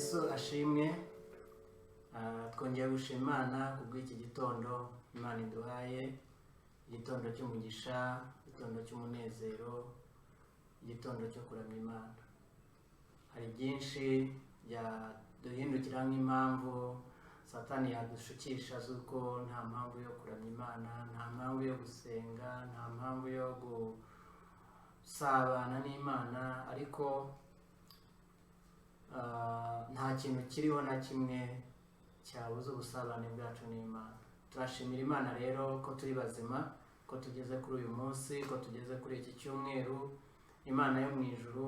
Yesu ashimwe. Twongeye gushima Imana kubw'iki gitondo Imana iduhaye, igitondo cy'umugisha, igitondo cy'umunezero, igitondo cyo kuramya Imana. Hari byinshi byaduhindukira nk'impamvu Satani yadushukisha z'uko nta mpamvu yo kuramya Imana, nta mpamvu yo gusenga, nta mpamvu yo gusabana n'Imana, ariko nta kintu kiriho na kimwe cyabuza ubusabane bwacu n'Imana. Turashimira Imana rero ko turi bazima, ko tugeze kuri uyu munsi, ko tugeze kuri iki cyumweru. Imana yo mu ijuru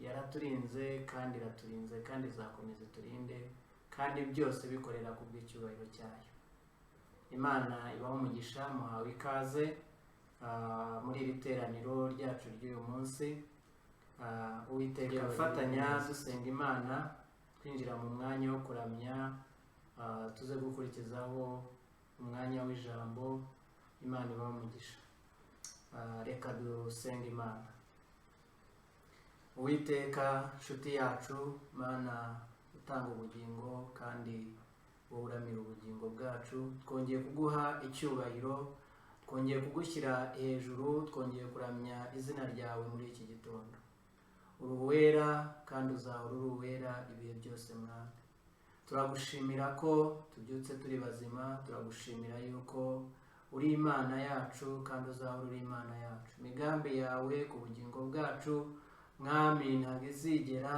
yaraturinze kandi iraturinze kandi izakomeza iturinde, kandi byose bikorera ku bw'icyubahiro cyayo. Imana ibaho umugisha, muhawe ikaze muri iri teraniro ryacu ry'uyu munsi. Uwiteka gufatanya dusenga Imana, twinjira mu mwanya wo kuramya, tuze gukurikizaho umwanya w'ijambo. Imana ibaho umugisha. Reka dusenge Imana. Uwiteka nshuti yacu, Mana utanga ubugingo kandi uramira ubugingo bwacu, twongeye kuguha icyubahiro, twongeye kugushyira hejuru, twongeye kuramya izina ryawe muri iki gitondo. Uri uwera kandi uzahora uri uwera ibihe byose Mwana. Turagushimira ko tubyutse turi bazima, turagushimira yuko uri Imana yacu kandi uzahora uri Imana yacu. Imigambi yawe ku bugingo bwacu Mwami ntabwo izigera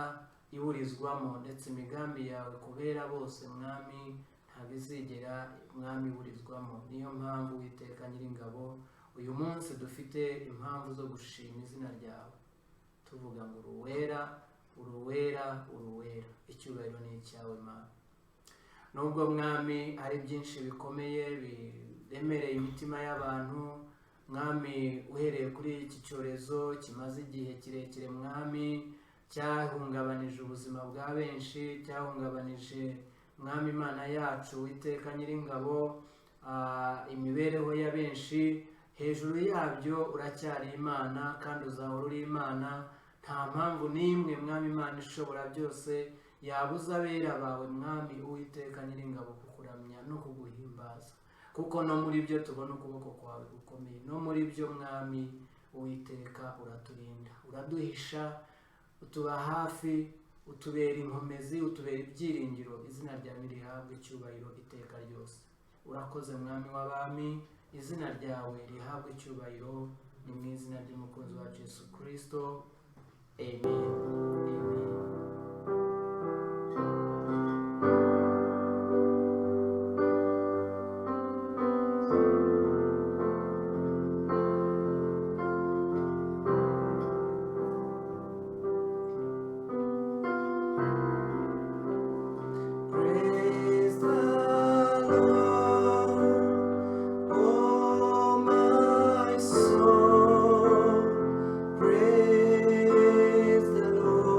iburizwamo, ndetse imigambi yawe kubera bose Mwami ntabwo izigera Mwami iburizwamo. Niyo mpamvu Uwiteka Nyiringabo uyu munsi dufite impamvu zo gushima izina ryawe, tuvuga ngo uri uwera, uri uwera, uri uwera. Icyubahiro ni icyawe Mana. Nubwo Mwami hari byinshi bikomeye biremereye imitima y'abantu Mwami, uhereye kuri iki cyorezo kimaze igihe kirekire Mwami, cyahungabanije ubuzima bwa benshi, cyahungabanije Mwami Imana yacu Uwiteka Nyiringabo imibereho ya benshi. Hejuru yabyo uracyari Imana kandi uzahora uri Imana. Nta mpamvu n'imwe Mwami Imana ishobora byose yabuza abera bawe Mwami Uwiteka Nyiringabo kukuramya no kuguhimbaza, kuko no muri byo tubona ukuboko kwawe gukomeye. No muri byo Mwami Uwiteka uraturinda, uraduhisha, utuba hafi, utubera inkomezi, utubera ibyiringiro. Izina ryawe rihabwe icyubahiro iteka ryose. Urakoze Mwami w'abami, izina ryawe rihabwe icyubahiro. Ni mu izina ry'umukunzi wacu Yesu Kristo. Amen. Amen. Praise the Lord.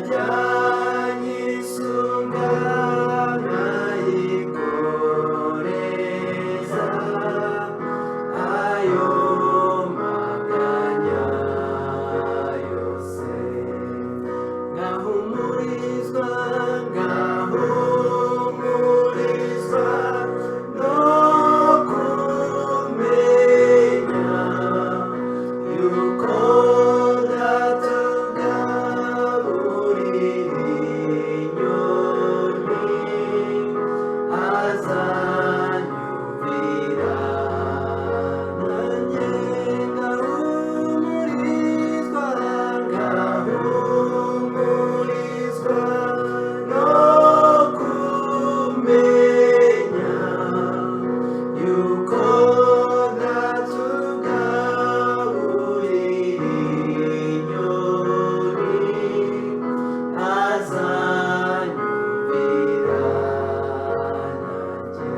najyanye isunga nayikoreza ayo maganya yose, ngahumurizwa ngahumurizwa no kumenya yuko datugaburira inyoni azanyumvira, nanjye ngahumurizwa ngahumurizwa no kumenya yuko datugaburira inyoni azanyumvira nanjye.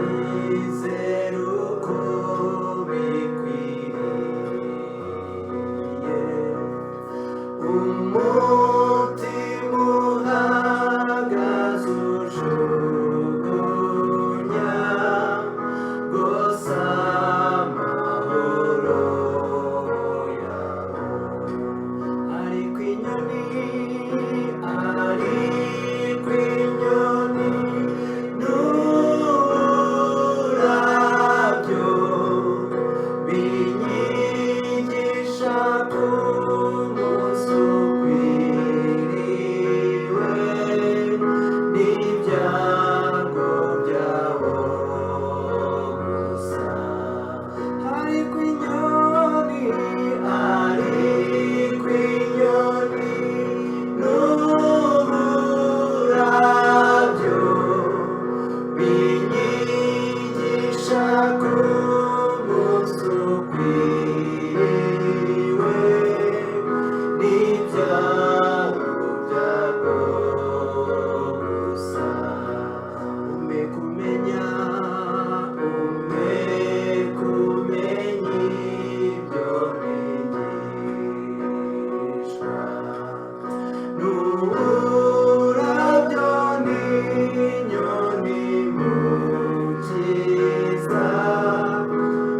Twizere uko bikwiriye, umutima uhagaze ujugunya gusa amahoro yawe, ariko inyoni n'uburabyo binyigisha ko umunsi ukwiriwe n'ibyago byawo gusa, ariko inyoni n'uburabyo binyigisha ko umunsi ukwiriwe n'ibyago byawo gusa, umpe kumenya ibyo nigishwa, n'uburabyo n'inyoni mukiza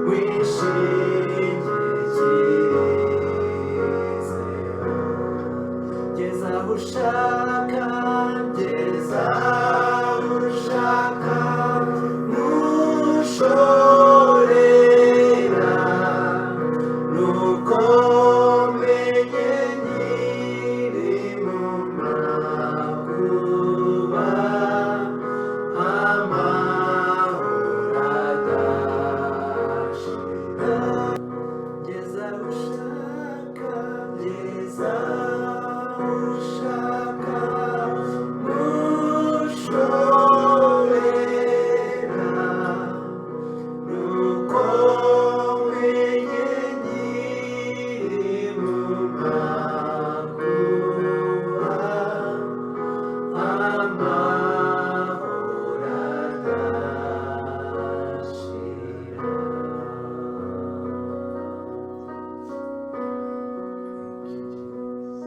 wishingikirizeho, geza aho ushaka geza aho ushaka ntushorera, nuko menye nyiri mu makuba amahoro adashira, geza aho ushaka geza aho ushaka ntushorera, nuko menye nyiri mu makuba amahoro adashira. Thank you, Jesus.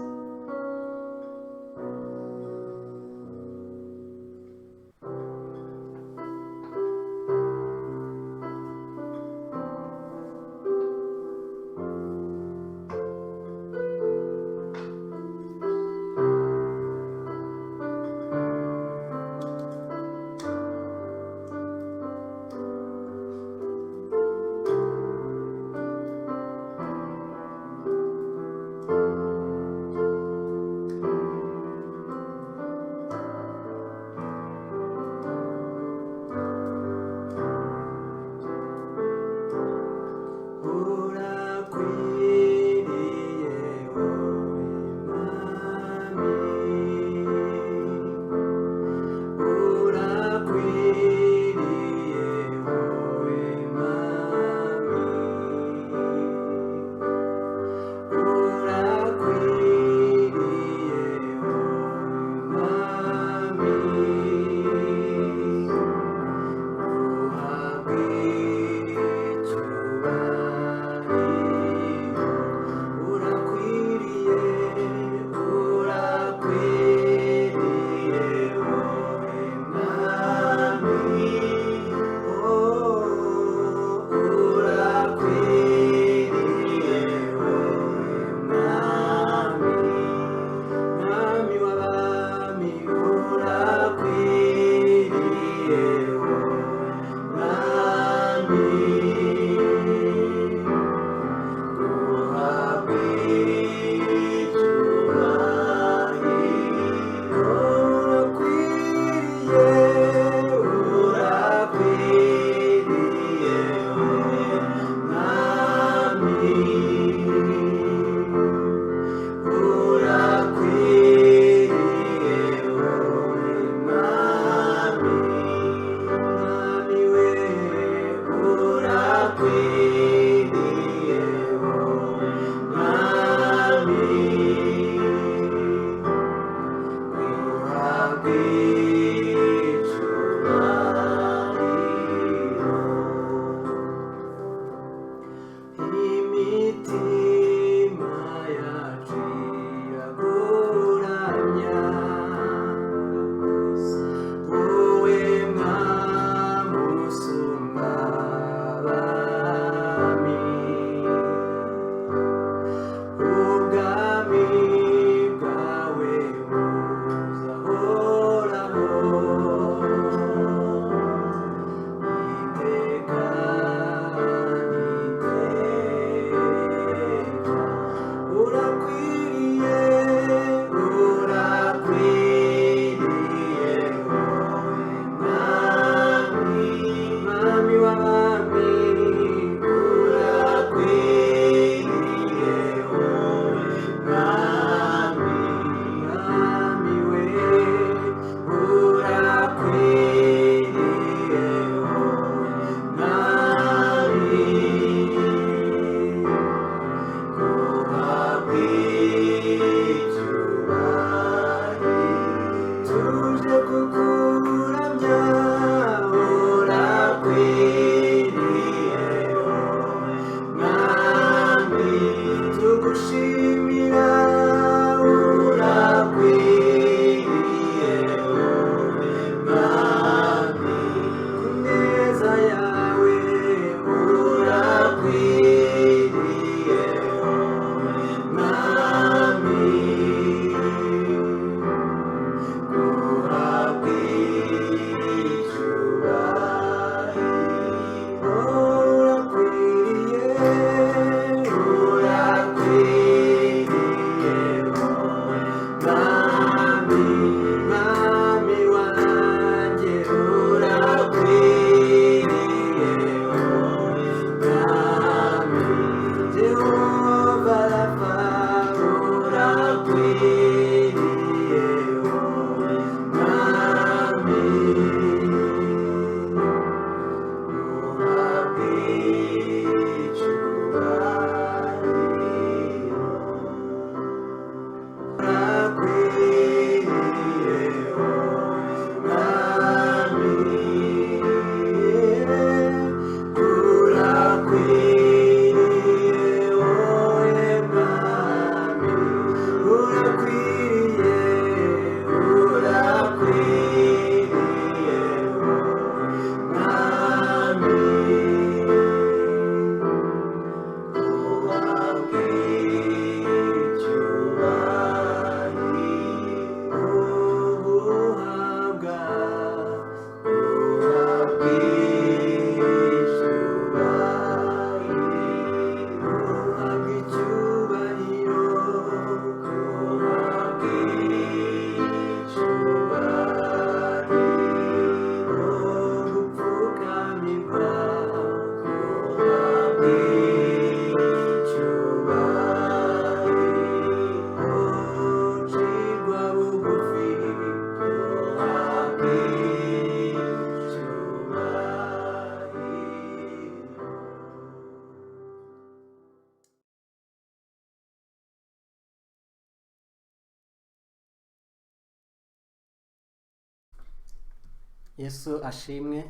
Yesu ashimwe.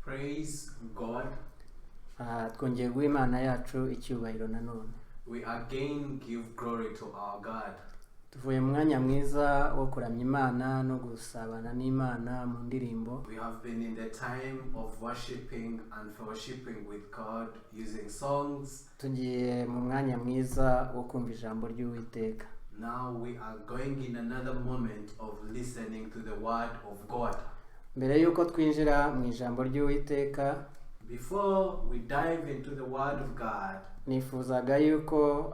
Praise God. Twongeye guha Imana yacu icyubahiro nanone. We again give glory to our God. Tuvuye mu mwanya mwiza wo kuramya Imana no gusabana n'Imana mu ndirimbo. We have been in the time of worshiping and fellowshipping with God using songs. Tugiye mu mwanya mwiza wo kumva ijambo ry'Uwiteka. Now we are going in another moment of listening to the word of God. Mbere yuko twinjira mu ijambo ry'Uwiteka, before we dive into the word of God, nifuzaga yuko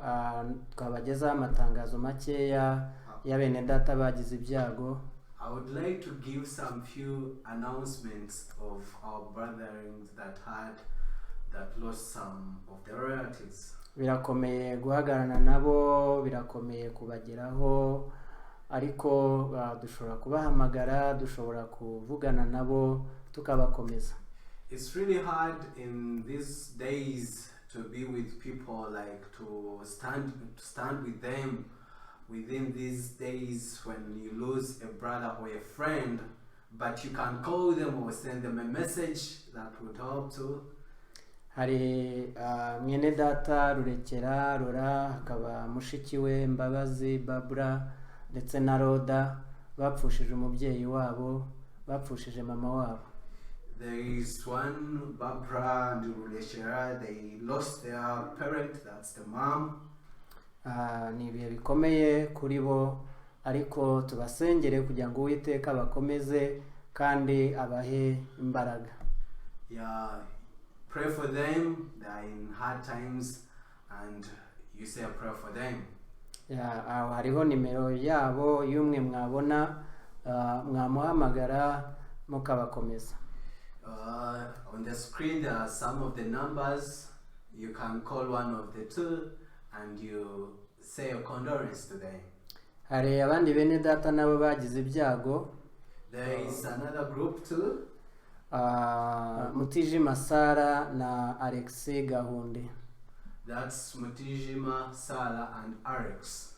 twabagezaho amatangazo makeya ya bene data bagize ibyago. I would like to give some few announcements of our brethren that lost some of their relatives. Birakomeye guhagarana nabo, birakomeye kubageraho, ariko dushobora kubahamagara, dushobora kuvugana nabo tukabakomeza. It's really hard in these days to be with people, like to stand with them within these days when you lose a brother or a friend, but you can call them or send them a message that would help too. Hari mwene data Rurekera Rora, hakaba mushiki we Mbabazi Babura ndetse na Roda bapfushije umubyeyi wabo, bapfushije mama wabo. There is one, Barbara and Rurekera, they lost their parent, that's the mom. Ni ibihe bikomeye kuri bo, ariko tubasengere kugira ngo Uwiteka abakomeze kandi abahe imbaraga. Yeah, pray for them, they are in hard times, and you say a prayer for them. Hariho nimero yabo y'umwe mwabona, mwamuhamagara mukabakomeza. On the screen there are some of the numbers. You can call one of the two and you say a condolence to them. Hari abandi bene data nabo bagize ibyago. There is another group too. Mutijima Sara na Alexis Gahunde. That's Mutijima, Sara and Alex.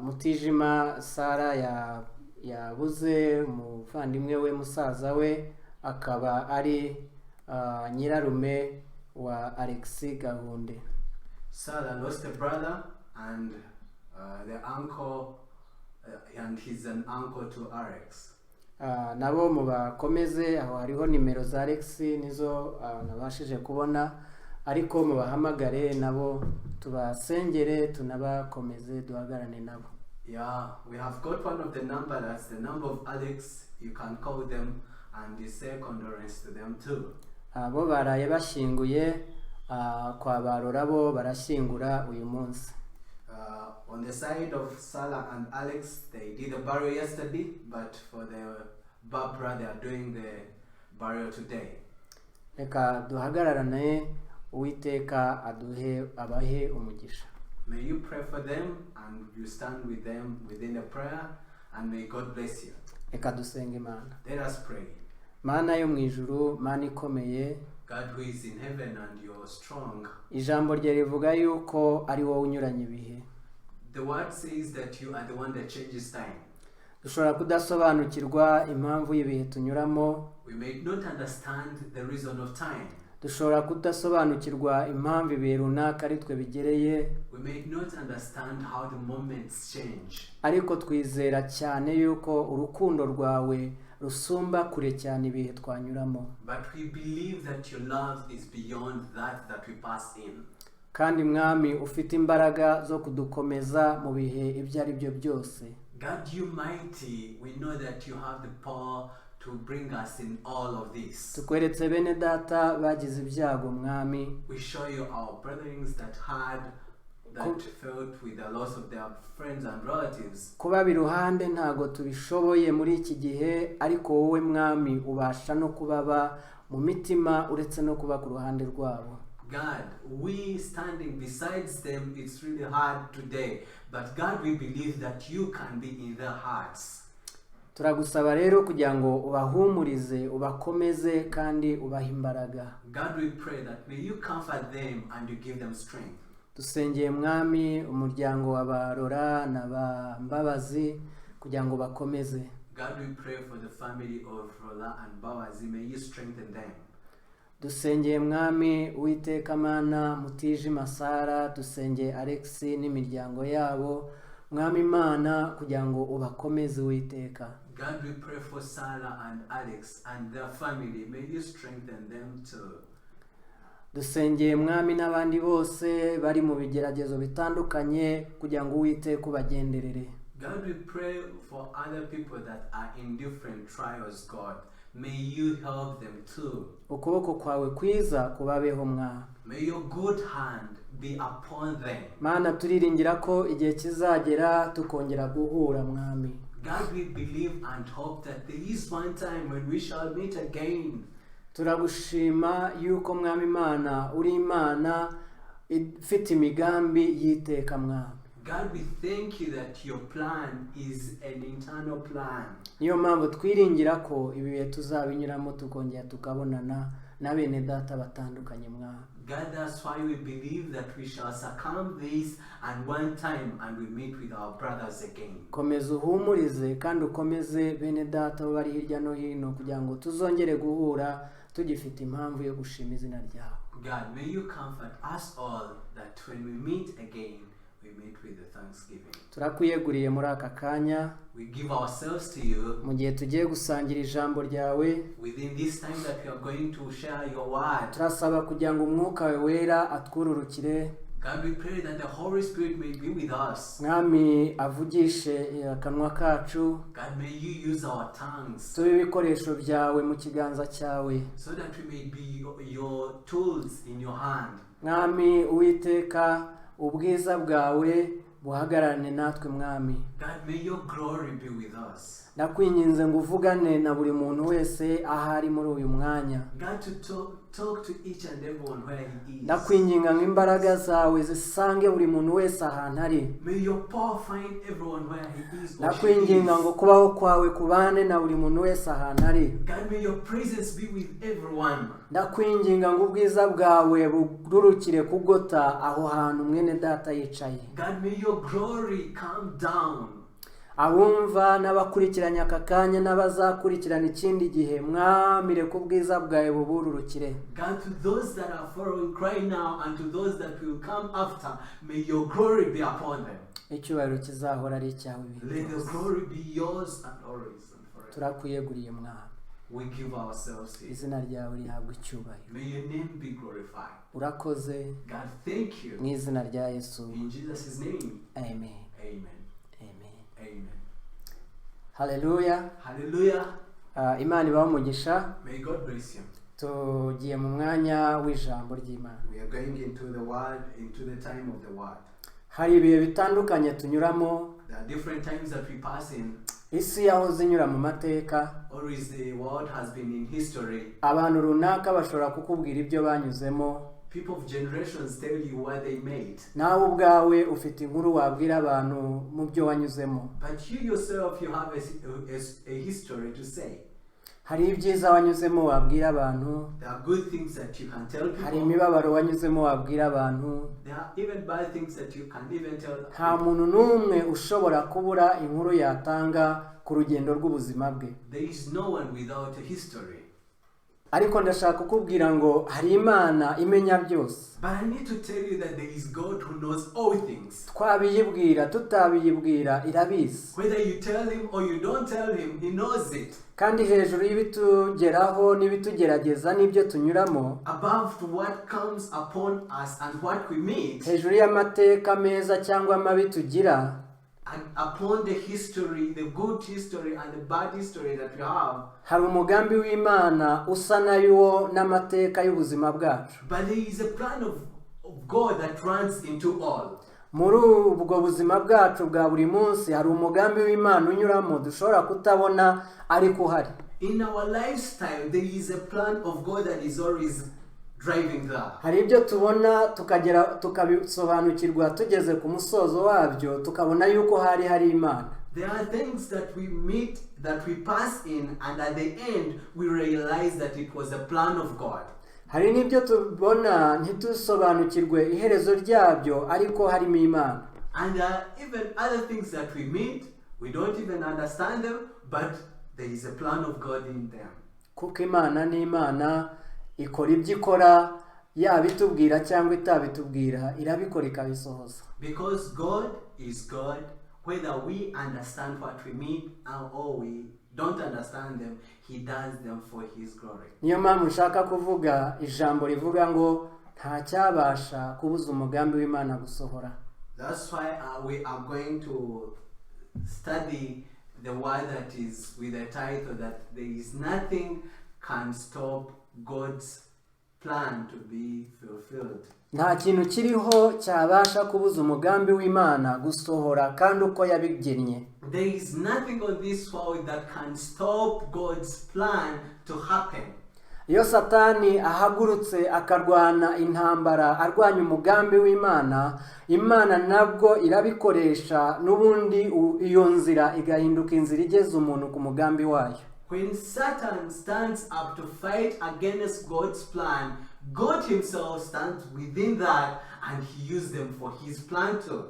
Mutijima Sara yabuze umuvandimwe we musaza we, akaba ari nyirarume wa Alexis Gahunde. Sara lost a brother and the uncle, and he's an uncle to Alex. Nabo mubakomeze, aho hariho nimero za Alexis nizo nabashije kubona, ariko mubahamagare nabo tubasengere tunabakomeze duhagarane nabo. Yeah, we have got one of the number, that's the number of Alex. You can call them and you say condolence to them too. Abo baraye bashyinguye, kwa Barora bo barashyingura uyu munsi. On the side of Sara and Alex, they did the burial yesterday, but for the Barbara, they are doing the burial today. Reka duhagararane, Uwiteka abahe umugisha. May you pray for them and you stand with them within a prayer, and may God bless you. Reka dusenge Imana. Let us pray. Mana yo mu ijuru, Mana ikomeye, God who is in heaven and you're strong. ijambo rye rivuga yuko ari wowe unyuranye ibihe. The word says that you are the one that changes time. Dushobora kudasobanukirwa impamvu y'ibihe tunyuramo. We may not understand the reason of time. Dushobora kudasobanukirwa impamvu ibihe runaka ari twe bigereye. We may not understand how the moments change. Ariko twizera cyane yuko urukundo rwawe rusumba kure cyane ibihe twanyuramo. But we believe that your love is beyond that we pass in. Kandi mwami ufite imbaraga zo kudukomeza mu bihe ibyo ari byo byose. God, you mighty, we know that you have the power to bring us in all of this. Tukweretse bene data bagize ibyago mwami. We show you our brethren that felt with the loss of their friends and relatives. Kuba biruhande ntago tubishoboye muri iki gihe, ariko wowe mwami ubasha no kubaba mu mitima uretse no kuba ku ruhande rwabo. God, we standing besides them, it's really hard today. But God, we believe that you can be in their hearts. Turagusaba rero kugira ngo ubahumurize, ubakomeze kandi ubahe imbaraga. God, we pray that may you comfort them and you give them strength. Dusengeye mwami umuryango w'abarora n'abambabazi kugira ngo bakomeze. God, we pray for the family of Rola and Bawazi. May you strengthen them. Dusengeye mwami Uwiteka Mana Mutijima Sara, dusengeye Alex n'imiryango yabo mwami Imana kugira ngo ubakomeze Uwiteka. God, we pray for Sarah and Alex and their family. May you strengthen them too. Dusengeye mwami n'abandi bose bari mu bigeragezo bitandukanye kugira ngo Uwiteka ubagenderere. God, we pray for other people that are in different trials, God. May you help them too. Ukuboko kwawe kwiza kubabeho mwami. May your good hand be upon them. Mana turiringira ko igihe kizagera tukongera guhura mwami. God, we believe and hope that there is one time when we shall meet again. Turagushima yuko mwami Imana uri Imana ifite imigambi yiteka mwami. God, we thank you that your plan is an eternal plan. Niyo mpamvu twiringira ko ibihe tuzabinyuramo tukongera tukabonana na bene data batandukanye mwami. God, that's why we believe that we shall succumb this and one time and we meet with our brothers again. Komeza uhumurize kandi ukomeze bene data bari hirya no hino kugira ngo tuzongere guhura tugifite impamvu yo gushima izina ryawe. God, may you comfort us all that when we meet again, we meet with the thanksgiving. Turakwiyeguriye muri aka kanya. We give ourselves to you. Mu gihe tugiye gusangira ijambo ryawe. Within this time that we are going to share your word. Turasaba kugira ngo umwuka wawe wera atwururukire. God, we pray that the Holy Spirit may be with us. Mwami avugishe akanwa kacu. God, may you use our tongues. Tube ibikoresho byawe mu kiganza cyawe. So that we may be your tools in your hand. Mwami Uwiteka ubwiza bwawe buhagararane natwe mwami. God, may your glory be with us. Nakwinginze ngo uvugane na buri muntu wese ahari muri uyu mwanya. God, to talk to each and everyone where he is. Nakwinginga ngo imbaraga zawe zisange buri muntu wese ahantu ari. May your power find everyone where he is. Nakwinginga ngo kubaho kwawe kubane na buri muntu wese ahantu ari. God, may your presence be with everyone. Nakwinginga ngo ubwiza bwawe bururukire kugota aho hantu mwene data yicaye. God, may your glory come down. Abumva n'abakurikiranya aka kanya n'abazakurikirana ikindi gihe mwamire ku bwiza bwawe bubururukire. God, to those that are following right now and to those that will come after, may your glory be upon them. Icyubahiro kizahora ari icyawe. Let the glory be yours and always and forever. Turakwiyeguriye mwami. We give ourselves to you. Izina ryawe rihabwe icyubahiro. May your name be glorified. Urakoze. God, thank you. Mu izina rya Yesu. In Jesus' name. Amen. Amen. Amen. Amen. Hallelujah. Hallelujah. Imana ibahe umugisha. May God bless you. Tugiye mu mwanya w'ijambo ry'Imana. We are going into the word, into the time of the word. Hari ibihe bitandukanye tunyuramo. There are different times that we pass in. Isi yahoze inyura mu mateka. Always the world has been in history. Abantu runaka bashobora kukubwira ibyo banyuzemo. people of generations tell you what they made. nawe ubwawe ufite inkuru wabwira abantu mu byo wanyuzemo. But you yourself, you have a history to say. Hari ibyiza wanyuzemo wabwira abantu. There are good things that you can tell people. Hari imibabaro wanyuzemo wabwira abantu. There are even bad things that you can even tell people. Nta muntu n'umwe ushobora kubura inkuru yatanga ku rugendo rw'ubuzima bwe. There is no one without a history. Ariko ndashaka kukubwira ngo hari Imana imenya byose. But I need to tell you that there is God who knows all things. Twabiyibwira tutabiyibwira irabizi. Whether you tell him or you don't tell him, he knows it. Kandi hejuru y'ibitugeraho n'ibitugerageza n'ibyo tunyuramo, Above to what comes upon us and what we meet, hejuru y'amateka meza cyangwa mabi tugira, and upon the history, the good history and the bad history that we have, hari umugambi w'Imana usa nayo n'amateka y'ubuzima bwacu. but there is a plan of God that runs into all. Muri ubwo buzima bwacu bwa buri munsi hari umugambi w'Imana unyuramo dushobora kutabona ariko uhari. In our lifestyle, there is a plan of God that is always driving there. Hari ibyo tubona tukabisobanukirwa tugeze ku musozo wabyo tukabona yuko hari Imana. There are things that we meet, that we pass in, and at the end we realize that it was a plan of God. Hari n'ibyo tubona ntitusobanukirwe iherezo ryabyo ariko harimo Imana. And there are even other things that we meet, we don't even understand them, but there is a plan of God in them. Kuko Imana ni Imana, ikora ibyo ikora, yaba itubwira cyangwa itabitubwira, irabikora ikabisohoza. Because God is God, whether we understand what we meet or we don't understand them, he does them for his glory. Niyo mpamvu nshaka kuvuga ijambo rivuga ngo nta cyabasha kubuza umugambi w'Imana gusohora. That's why we are going to study the word that is with the title that there is nothing can stop God's plan to be fulfilled. Nta kintu kiriho cyabasha kubuza umugambi w'Imana gusohora kandi uko yabigennye. There is nothing on this world that can stop God's plan to happen. Iyo Satani ahagurutse akarwana intambara arwanya umugambi w'Imana, Imana nabwo irabikoresha n'ubundi iyo nzira igahinduka inzira igeze umuntu ku mugambi wayo. When Satan stands up to fight against God's plan, God himself stands within that and he used them for his plan too.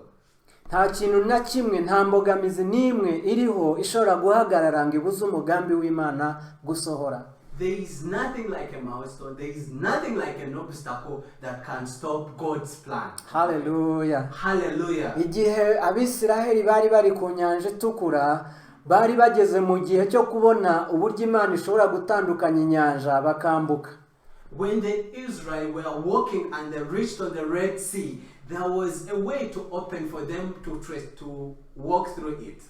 Nta kintu na kimwe, nta mbogamizi n'imwe iriho ishobora guhagarara ngo ibuze umugambi w'Imana gusohora. There is nothing like a milestone, there is nothing like an obstacle that can stop God's plan. Hallelujah. Hallelujah. Igihe Abisiraheli bari ku nyanja itukura, bari bageze mu gihe cyo kubona uburyo Imana ishobora gutandukanya inyanja bakambuka. When the Israel were walking and they reached on the Red Sea, there was a way to open for them to walk through it.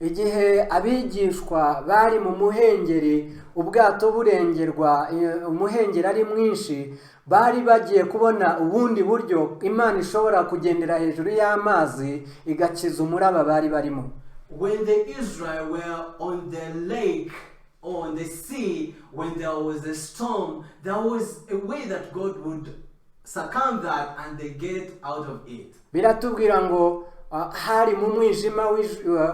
Igihe abigishwa bari mu muhengeri, ubwato burengerwa, umuhengeri ari mwinshi, bari bagiye kubona ubundi buryo Imana ishobora kugendera hejuru y'amazi igakiza umuraba bari barimo. When the Israel were on the lake or on the sea, when there was a storm, there was a way that God would circum that and they get out of it. Biratubwira ngo hari mu mwijima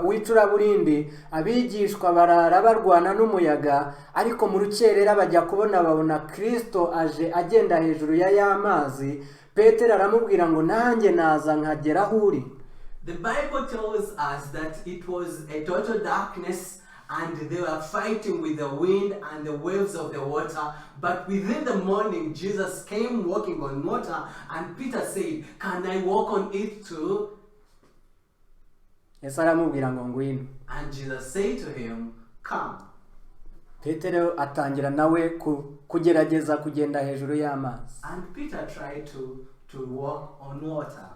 w'icuraburindi, abigishwa barara barwana n'umuyaga, ariko mu rukerera bajya babona Kristo aje agenda hejuru ya mazi. Petero aramubwira ngo nanjye naza nkagera aho uri. The Bible tells us that it was a total darkness and they were fighting with the wind and the waves of the water. But within the morning, Jesus came walking on water and Peter said, "Can I walk on it too?" Yesu aramubwira ngo ngwino. And Jesus said to him, "Come." Petero atangira nawe kugerageza kugenda hejuru y'amazi. And Peter tried to walk on water.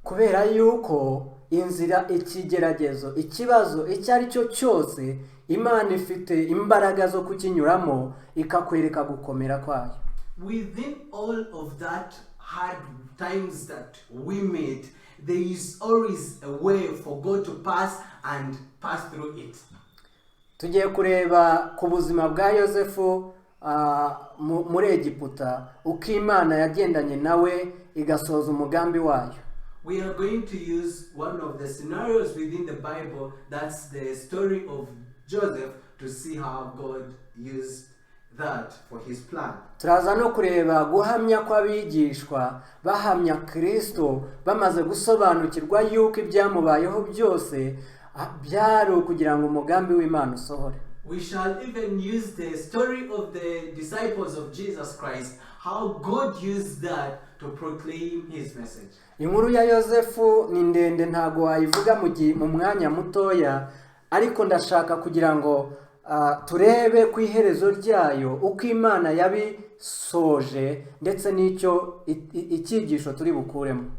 Kubera yuko inzira, ikigeragezo, ikibazo icyo ari cyo cyose, Imana ifite imbaraga zo kukinyuramo ikakwereka gukomera kwayo. Within all of that hard times that we meet, there is always a way for God to pass and pass through it. Tugiye kureba ku buzima bwa Yosefu muri Egiputa uko Imana yagendanye nawe igasoza umugambi wayo. We are going to use one of the scenarios within the Bible, that's the story of Joseph, to see how God used that for his plan. Turaza no kureba guhamya kw'abigishwa bahamya Kristo bamaze gusobanukirwa yuko ibyamubayeho byose byari kugira ngo umugambi w'Imana usohore. We shall even use the story of the disciples of Jesus Christ, how God used that to proclaim his message. Inkuru ya Yosefu ni ndende ntago wayivuga mu mwanya mutoya, ariko ndashaka kugira ngo turebe ku iherezo ryayo uko Imana yabisoje ndetse n'icyo icyigisho turi bukuremo.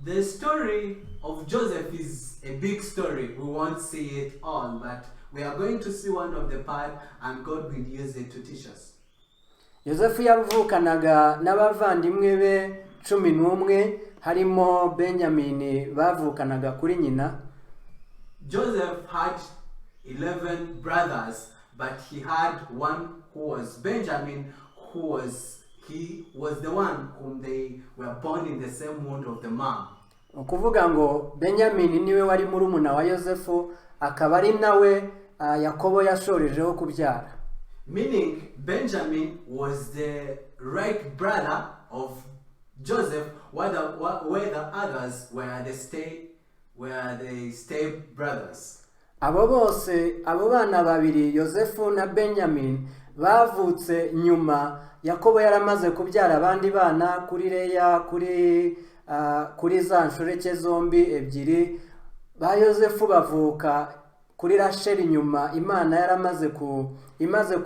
The story of Joseph is a big story. We won't see it all, but we are going to see one of the part, and God will use it to teach us. Yosefu yavukanaga n'abavandimwe be 11, harimo Benyamini bavukanaga kuri nyina. Joseph had 11 brothers, but he had one who was Benjamin, he was the one whom they were born in the same womb of the mom. Ukuvuga ngo Benyamini niwe wari murumuna wa Yosefu, akaba ari nawe Yakobo yashorejeho kubyara. Meaning Benjamin was the right brother of Joseph, where the others were the step brothers. Abo bana babiri Yosefu na Benjamin bavutse nyuma Yakobo yaramaze kubyara abandi bana kuri Leya, kuri za nshoreke zombi ebyiri. Ba Yosefu bavuka kuri Rasheli nyuma Imana yaramaze imaze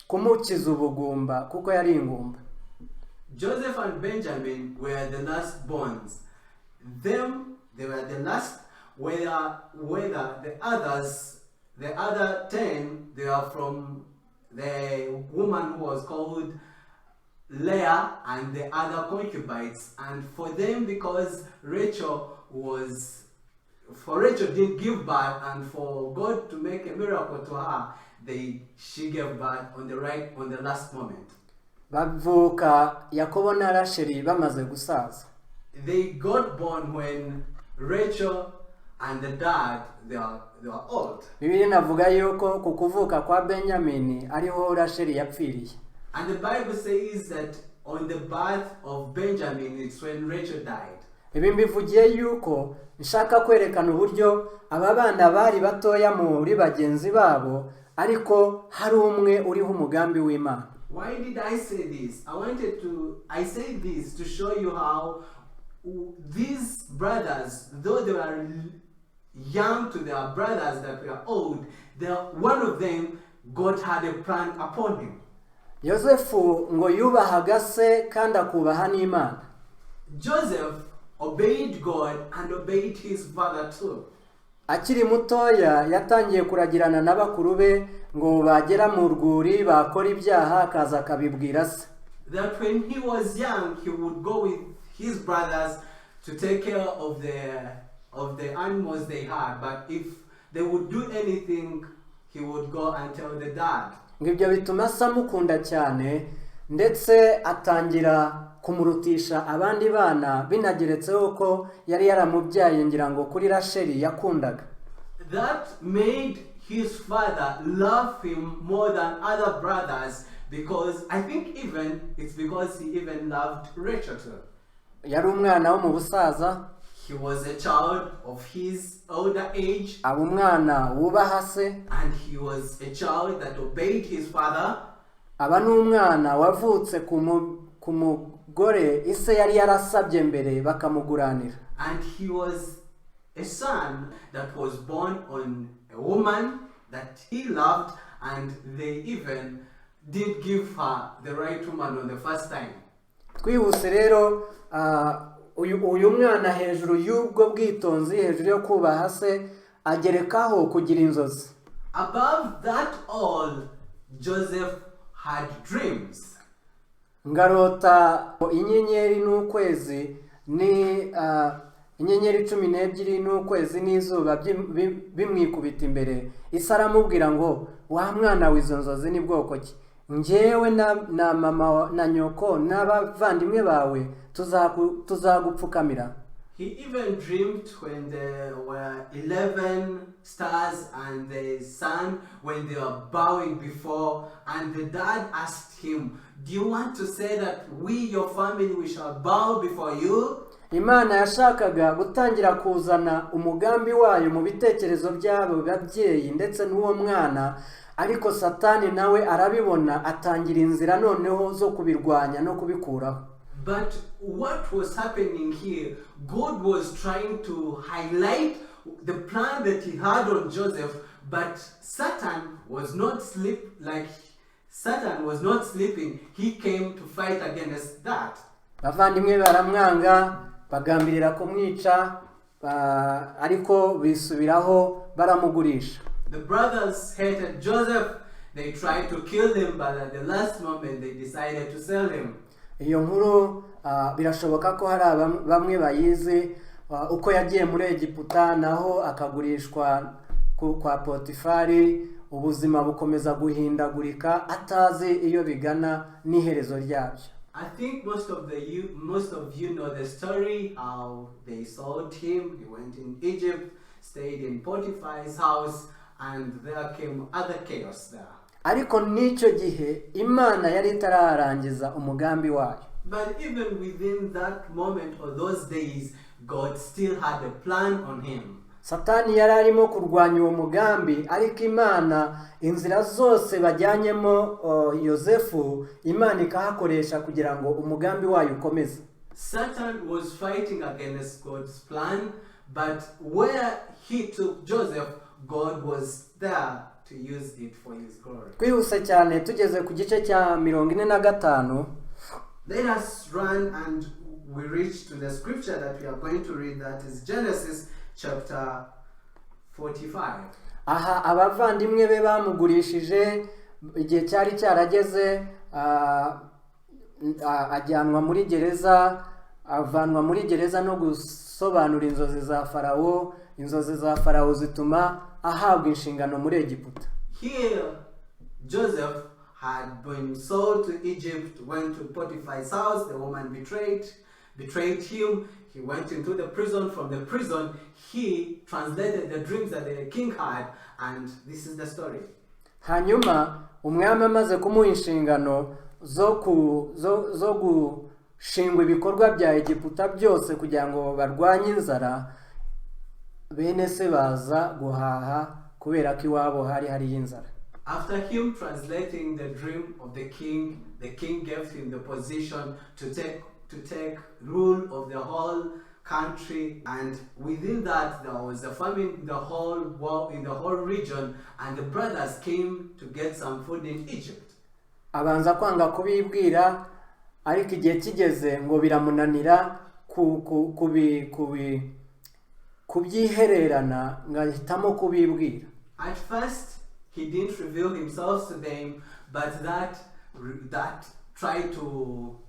kumukiza ubugumba kuko yari ingumba. Joseph and Benjamin were the last borns. They were the last, whether the other 10, they are from the woman who was called Leah and the other concubines. And for them, because Rachel didn't give birth, and for God to make a miracle to her, she gave birth on the last moment. Bavuka Yakobo na Rasheli bamaze gusaza. They got born when Rachel and the dad they are old. Bibiri navuga yuko kukuvuka kwa Benyamini ariho Rasheli yapfiriye. And the Bible says that on the birth of Benjamin it's when Rachel died. Ibi mbivugiye yuko nshaka kwerekana uburyo aba bana bari batoya muri bagenzi babo, ariko hari umwe uriho umugambi w'Imana. Why did I say this? I say this to show you how these brothers, though they were young to their brothers that were old, one of them, God had a plan upon him. Yosefu ngo yubahaga se kandi akubaha n'Imana. Joseph obeyed God and obeyed his father too. Akiri mutoya yatangiye kuragirana n'abakuru be ngo bagera mu rwuri bakora ibyaha akaza akabibwira se. That when he was young he would go with his brothers to take care of the animals they had, but if they would do anything he would go and tell the dad. Ngibyo bituma samukunda cyane ndetse atangira kumurutisha abandi bana, binageretseho ko yari yaramubyaye ngira ngo kuri Rasheli yakundaga. That made his father love him more than other brothers, because I think it's because he even loved Rachel too. Yari umwana wo mu busaza. He was a child of his older age. Aba umwana wubaha se. And he was a child that obeyed his father. Aba n'umwana wavutse ku mugore ise yari yarasabye mbere bakamuguranira. And he was a son that was born on a woman that he loved, and they even did give her the right woman on the first time. Twihuse rero uyu mwana hejuru y'ubwo bwitonzi, hejuru yo kubaha se, agerekaho kugira inzozi. Above that all, Joseph had dreams. Ngarota inyenyeri n'ukwezi ni inyenyeri 12 n'ukwezi n'izuba bimwikubita imbere. Isa aramubwira ngo wa mwana w'izo nzozi ni bwoko ki? njyewe na mama na nyoko n'abavandimwe bawe tuzagupfukamira. He even dreamed when there were 11 stars and the sun, when they were bowing before, and the dad asked him, do you want to say that we, your family, we shall bow before you? Imana yashakaga gutangira kuzana umugambi wayo mu bitekerezo by'abo babyeyi ndetse n'uwo mwana, ariko Satani nawe arabibona atangira inzira noneho zo kubirwanya no kubikuraho. But what was happening here, God was trying to highlight the plan that he had on Joseph, but Satan was not sleeping. He came to fight against that. Bavandimwe baramwanga, bagambirira kumwica, ariko bisubiraho baramugurisha. The brothers hated Joseph. They tried to kill him, but at the last moment they decided to sell him. Iyo nkuru birashoboka ko hari bamwe bayizi, uko yagiye muri Egiputa naho akagurishwa kwa Potifari, ubuzima bukomeza guhindagurika atazi iyo bigana n'iherezo ryabyo. I think most of you know the story, how they sold him. He went in Egypt, stayed in Potiphar's house, and there came other chaos there. Ariko n'icyo gihe Imana yari itararangiza umugambi wayo. But even within that moment or those days, God still had a plan on him. Satani yari arimo kurwanya uwo mugambi, ariko Imana inzira zose bajyanyemo Yosefu, Imana ikahakoresha kugira ngo umugambi wayo ukomeze. Satan was fighting against God's plan, but where he took Joseph, God was there to use it for his glory. Twihuse cyane tugeze ku gice cya 45. Let us run and we reach to the scripture that we are going to read, that is Genesis chapter 45. Aha abavandimwe be bamugurishije igihe cyari cyarageze, ajyanwa muri gereza, avanwa muri gereza no gusobanura inzozi za Farawo. Inzozi za Farawo zituma ahabwa inshingano muri Egiputa. Here Joseph had been sold to Egypt, went to Potiphar's house. The woman betrayed him. He went into the prison. From the prison, he translated the dreams that the king had, and this is the story. Hanyuma umwami amaze kumuha inshingano zo gushingwa ibikorwa bya Egiputa byose kugira ngo barwanye inzara, bene se baza guhaha kubera ko iwabo hari inzara. After him translating the dream of the king gave him the position to take rule of the whole country, and within that there was a famine in the whole region, and the brothers came to get some food in Egypt. Abanza kwanga kubibwira, ariko igihe kigeze ngo biramunanira kubyihererana, ngahitamo kubibwira. At first he didn't reveal himself to them, but that tried to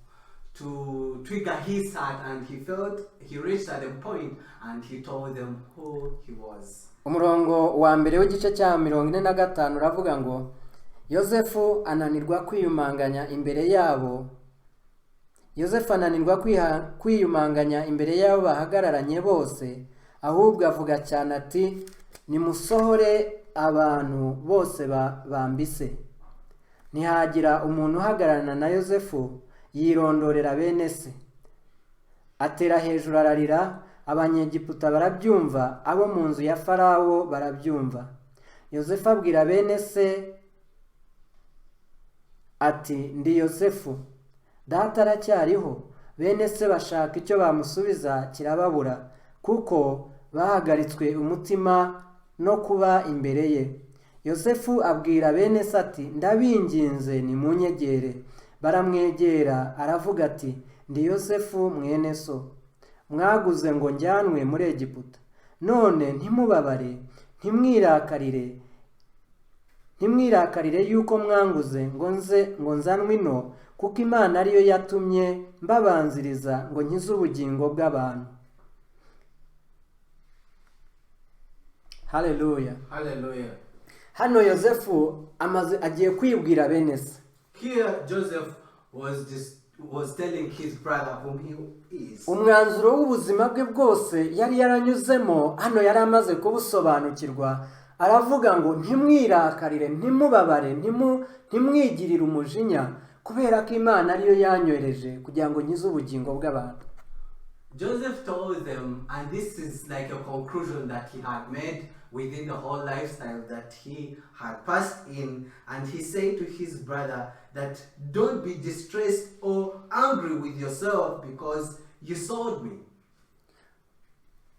trigger his heart, and he reached at a point and he told them who he was. Umurongo wa mbere w'igice cya 45 uravuga ngo Yosefu ananirwa kwiyumanganya imbere yabo. Yosefu ananirwa kwiyumanganya imbere yabo bahagararanye bose, ahubwo avuga cyane ati, nimusohore abantu bose bambise. Ntihagira umuntu uhagararana na Yosefu, yirondorera bene se. Atera hejuru ararira, Abanyegiputa barabyumva, abo mu nzu ya Farawo barabyumva. Yosefu abwira bene se ati, ndi Yosefu, data aracyariho. Bene se bashaka icyo bamusubiza kirababura, kuko bahagaritswe umutima no kuba imbere ye. Yosefu abwira bene se ati, ndabinginze nimunyegere. Baramwegera, aravuga ati, ndi Yosefu mwene so, mwaguze ngo njyanwe muri Egiputa. None ntimubabare, ntimwirakarire yuko mwanguze ngo nzanwe ino, kuko Imana ariyo yatumye mbabanziriza ngo nkize ubugingo bw'abantu. Hallelujah. Hallelujah. Hano Yosefu agiye kwibwira bene se. Here Joseph was telling his brother whom he is. umwanzuro w'ubuzima bwe bwose yari yaranyuzemo hano yari amaze kubusobanukirwa. Aravuga ngo ntimwirakarire, ntimubabare, ntimwigirire umujinya, kubera ko Imana ariyo yanyohereje kugira ngo nkize ubugingo bw'abantu. Joseph told them, and this is like a conclusion that he had made within the whole lifestyle that he had passed in, and he said to his brother that don't be distressed or angry with yourself because you sold me.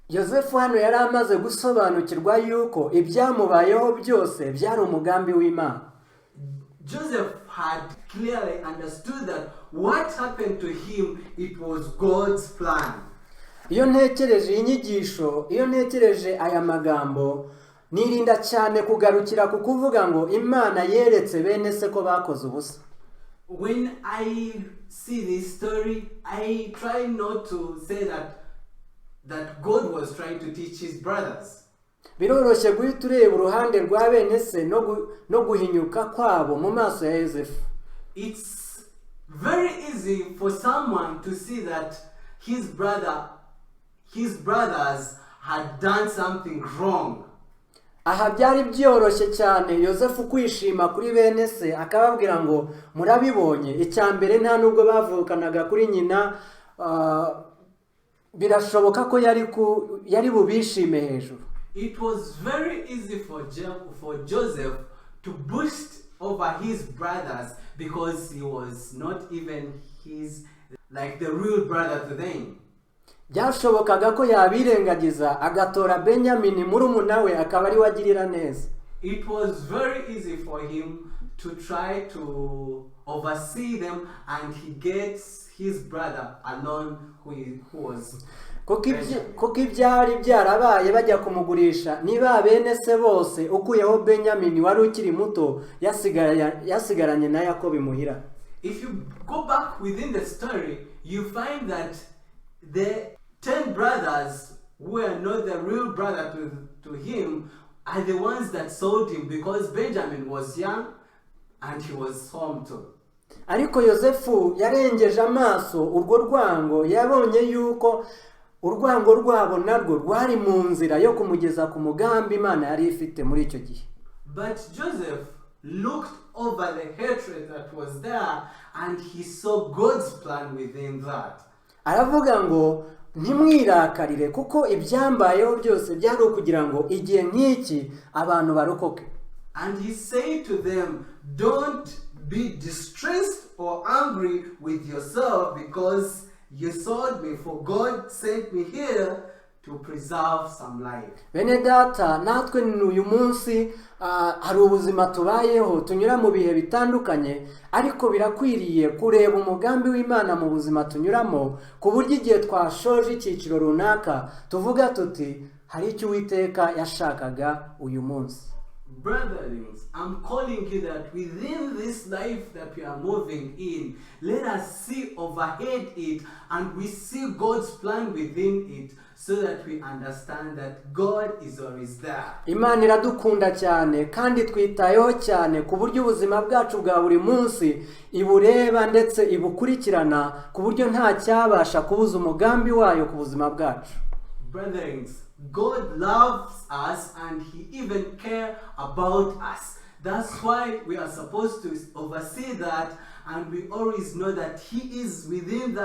Yosefu hano yari amaze gusobanukirwa yuko ibyamubayeho byose byari umugambi w'Imana. Joseph had clearly understood that what happened to him, it was God's plan. Iyo ntekereje inyigisho, iyo ntekereje aya magambo, nirinda cyane kugarukira ku kuvuga ngo Imana yeretse bene se ko bakoze ubusa. When I see this story, I try not to say that God was trying to teach his brothers. Biroroshye guhita ureba uruhande rwa bene se no guhinyuka kwabo mu maso ya Yosefu. It's very easy for someone to see that his brothers had done something wrong. Aha byari byoroshye cyane Yosefu kwishima kuri bene se, akababwira ngo murabibonye, icyambere nta nubwo bavukanaga kuri nyina, birashoboka ko yari bubishime hejuru. It was very easy for Joseph to boast over his brothers because he was not even like the real brother to them. Byashobokaga ko yabirengagiza agatora Benyamini murumuna we akaba ari wagirira neza. It was very easy for him to try to oversee them, and he gets his brother alone who was kuko ibyari byarabaye bajya kumugurisha niba bene se bose ukuyeho Benyamini wari ukiri muto yasigaranye na Yakobo imuhira. If you go back within the story, you find that the 10 brothers who were not the real brother to him are the ones that sold him because Benjamin was young and he was home too. Ariko Yosefu yarengeje amaso urwo rwango, yabonye yuko urwango rwabo narwo rwari mu nzira yo kumugeza ku mugambi Imana yari ifite muri icyo gihe. But Joseph looked over the hatred that was there and he saw God's plan within that. Aravuga ngo ntimwirakarire kuko ibyambayeho byose byari ukugira ngo igihe nk'iki abantu barokoke. And he said to them, don't be distressed or angry with yourself because you sold me, for God sent me here to preserve some life. Bene data, natwe uyu munsi hari ubuzima tubayeho tunyura mu bihe bitandukanye, ariko birakwiriye kureba umugambi w'Imana mu buzima tunyuramo, ku buryo igihe twashoje icyiciro runaka tuvuga tuti hari icyo Uwiteka yashakaga uyu munsi. Brethren, I'm calling you that within this life that we are moving in, let us see overhead it and we see God's plan within it, so that we understand that God is always there. Imana iradukunda cyane kandi twitayeho cyane ku buryo ubuzima bwacu bwa buri munsi ibureba ndetse ibukurikirana ku buryo nta cyabasha kubuza umugambi wayo ku buzima bwacu. Brethren, God loves us and he even cares about us. That's why we are supposed to oversee that, and we always know that he is within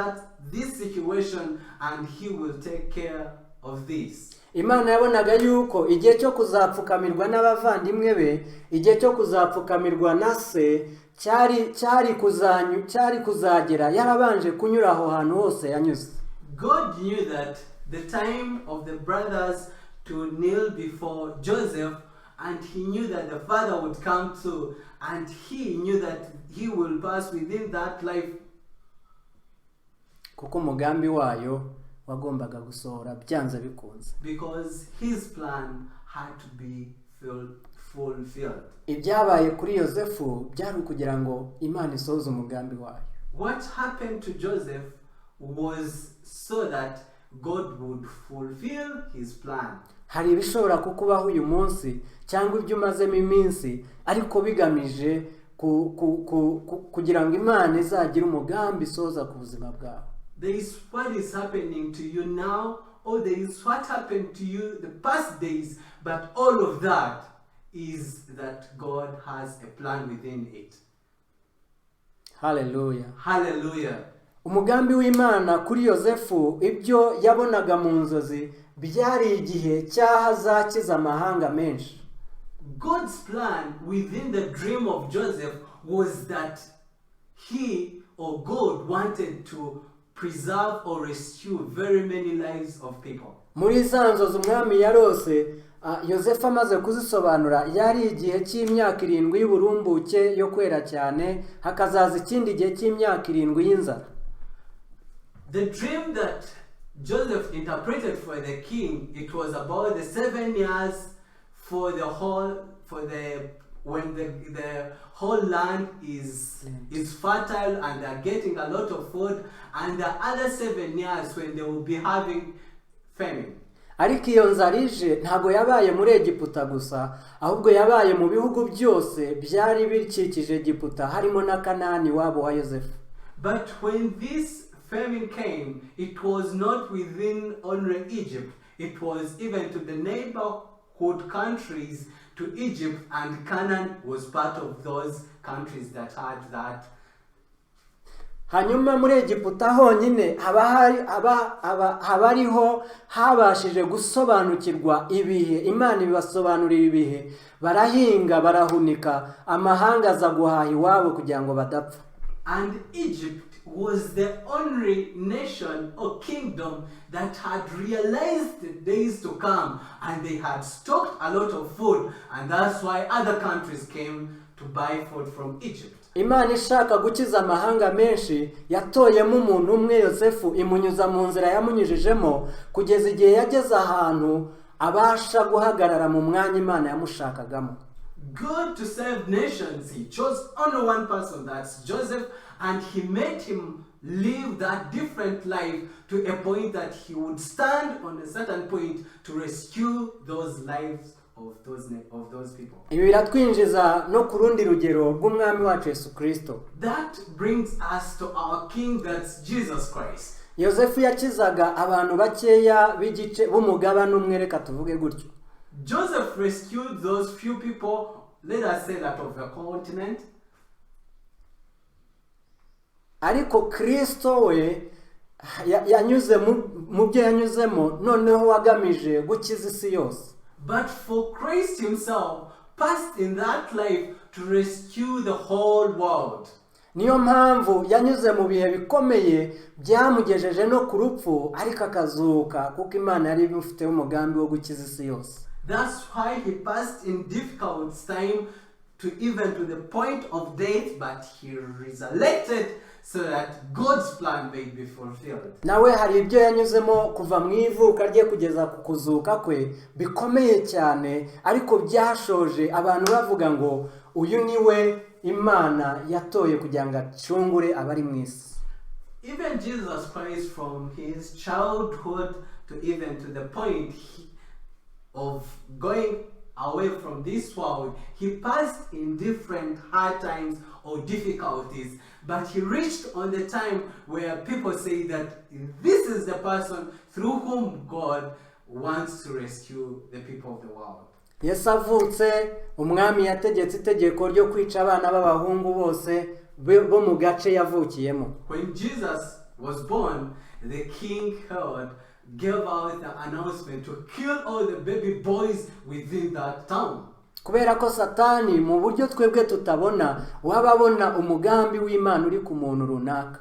this situation and he will take care of this. Imana yabonaga yuko igihe cyo kuzapfukamirwa n'abavandimwe be, igihe cyo kuzapfukamirwa na se cyari kuzagera yarabanje kunyura aho hantu hose yanyuze. God knew that the time of the brothers to kneel before Joseph, and he knew that the father would come too, and he knew that he will pass within that life. Kuko umugambi wayo wagombaga gusohora byanze bikunze. Because his plan had to be fulfilled. Ibyabaye kuri Yosefu byari ukugira ngo Imana isohoze umugambi wayo. What happened to Joseph was so that God would fulfill his plan. Hari ibishobora kukubaho uyu munsi cyangwa ibyo umazemo iminsi, ariko bigamije kugira ngo Imana izagire umugambi isoza ku buzima bwawe. There is what is happening to you now, or there is what happened to you the past days, but all of that is that God has a plan within it. Hallelujah. Hallelujah. Umugambi w'Imana kuri Yosefu, ibyo yabonaga mu nzozi byari igihe cyahazakiza amahanga menshi. God's plan within the dream of Joseph was that he or God wanted to preserve or rescue very many lives of people. Muri za nzozi umwami yarose, Yosefu amaze kuzisobanura, yari igihe cy'imyaka 7 y'uburumbuke yo kwera cyane, hakazaza ikindi gihe cy'imyaka 7 y'inzara. The dream that Joseph interpreted for the king, it was about the 7 years for the whole, when the whole land is fertile and they're getting a lot of food, and the other 7 years when they will be having famine. Ariko iyo nzara ije ntago yabaye muri Egiputa gusa, ahubwo yabaye mu bihugu byose byari bikikije Egiputa, harimo na Kanani wabo wa Yosefu. But when this famine came, it was not within only Egypt, it was even to the neighborhood countries to Egypt, and Canaan was part of those countries that had that. Hanyuma muri Egiputa honyine habariho habashije gusobanukirwa ibihe, Imana ibibasobanurira ibihe, barahinga barahunika, amahanga aza guhaha iwabo kugira ngo badapfa. And Egypt was the only nation or kingdom that had realized the days to come, and they had stocked a lot of food, and that's why other countries came to buy food from Egypt. Imana ishaka gukiza amahanga menshi, yatoyemo umuntu umwe Yosefu, imunyuza mu nzira yamunyujijemo kugeza igihe yageze ahantu abasha guhagarara mu mwanya Imana yamushakagamo. God to save nations, he chose only one person, that's Joseph, and he made him live that different life to a point that he would stand on a certain point to rescue those lives of those people. Ibi biratwinjiza no ku rundi rugero rw'umwami wacu Yesu Kristo. That brings us to our king, that's Jesus Christ. Yosefu yakizaga abantu bakeya b'igice b'umugabane umwe, reka tuvuge gutyo. Joseph rescued those few people, let us say that of the continent. Ariko Kristo we yanyuze mu byo yanyuzemo, noneho wagamije gukiza isi yose. But for Christ himself passed in that life to rescue the whole world. Niyo mpamvu yanyuze mu bihe bikomeye byamugejeje no ku rupfu, ariko akazuka kuko Imana yari imufite umugambi wo gukiza isi yose. That's why he passed in difficult time to even to the point of death, but he resurrected so that God's plan may be fulfilled. Nawe hari ibyo yanyuzemo kuva mu ivuka rye kugeza ku kuzuka kwe bikomeye cyane, ariko byashoje abantu bavuga ngo uyu niwe Imana yatoye kugira ngo acungure abari mu isi. Even Jesus Christ, from his childhood to even to the point of going away from this world, he passed in different hard times or difficulties, but he reached on the time where people say that this is the person through whom God wants to rescue the people of the world. Yesu avutse, umwami yategetse itegeko ryo kwica abana b'abahungu bose bo mu gace yavukiyemo. When Jesus was born, the king Herod gave out the announcement to kill all the baby boys within that town. Kubera ko Satani mu buryo twebwe tutabona wababona umugambi w'Imana uri ku muntu runaka.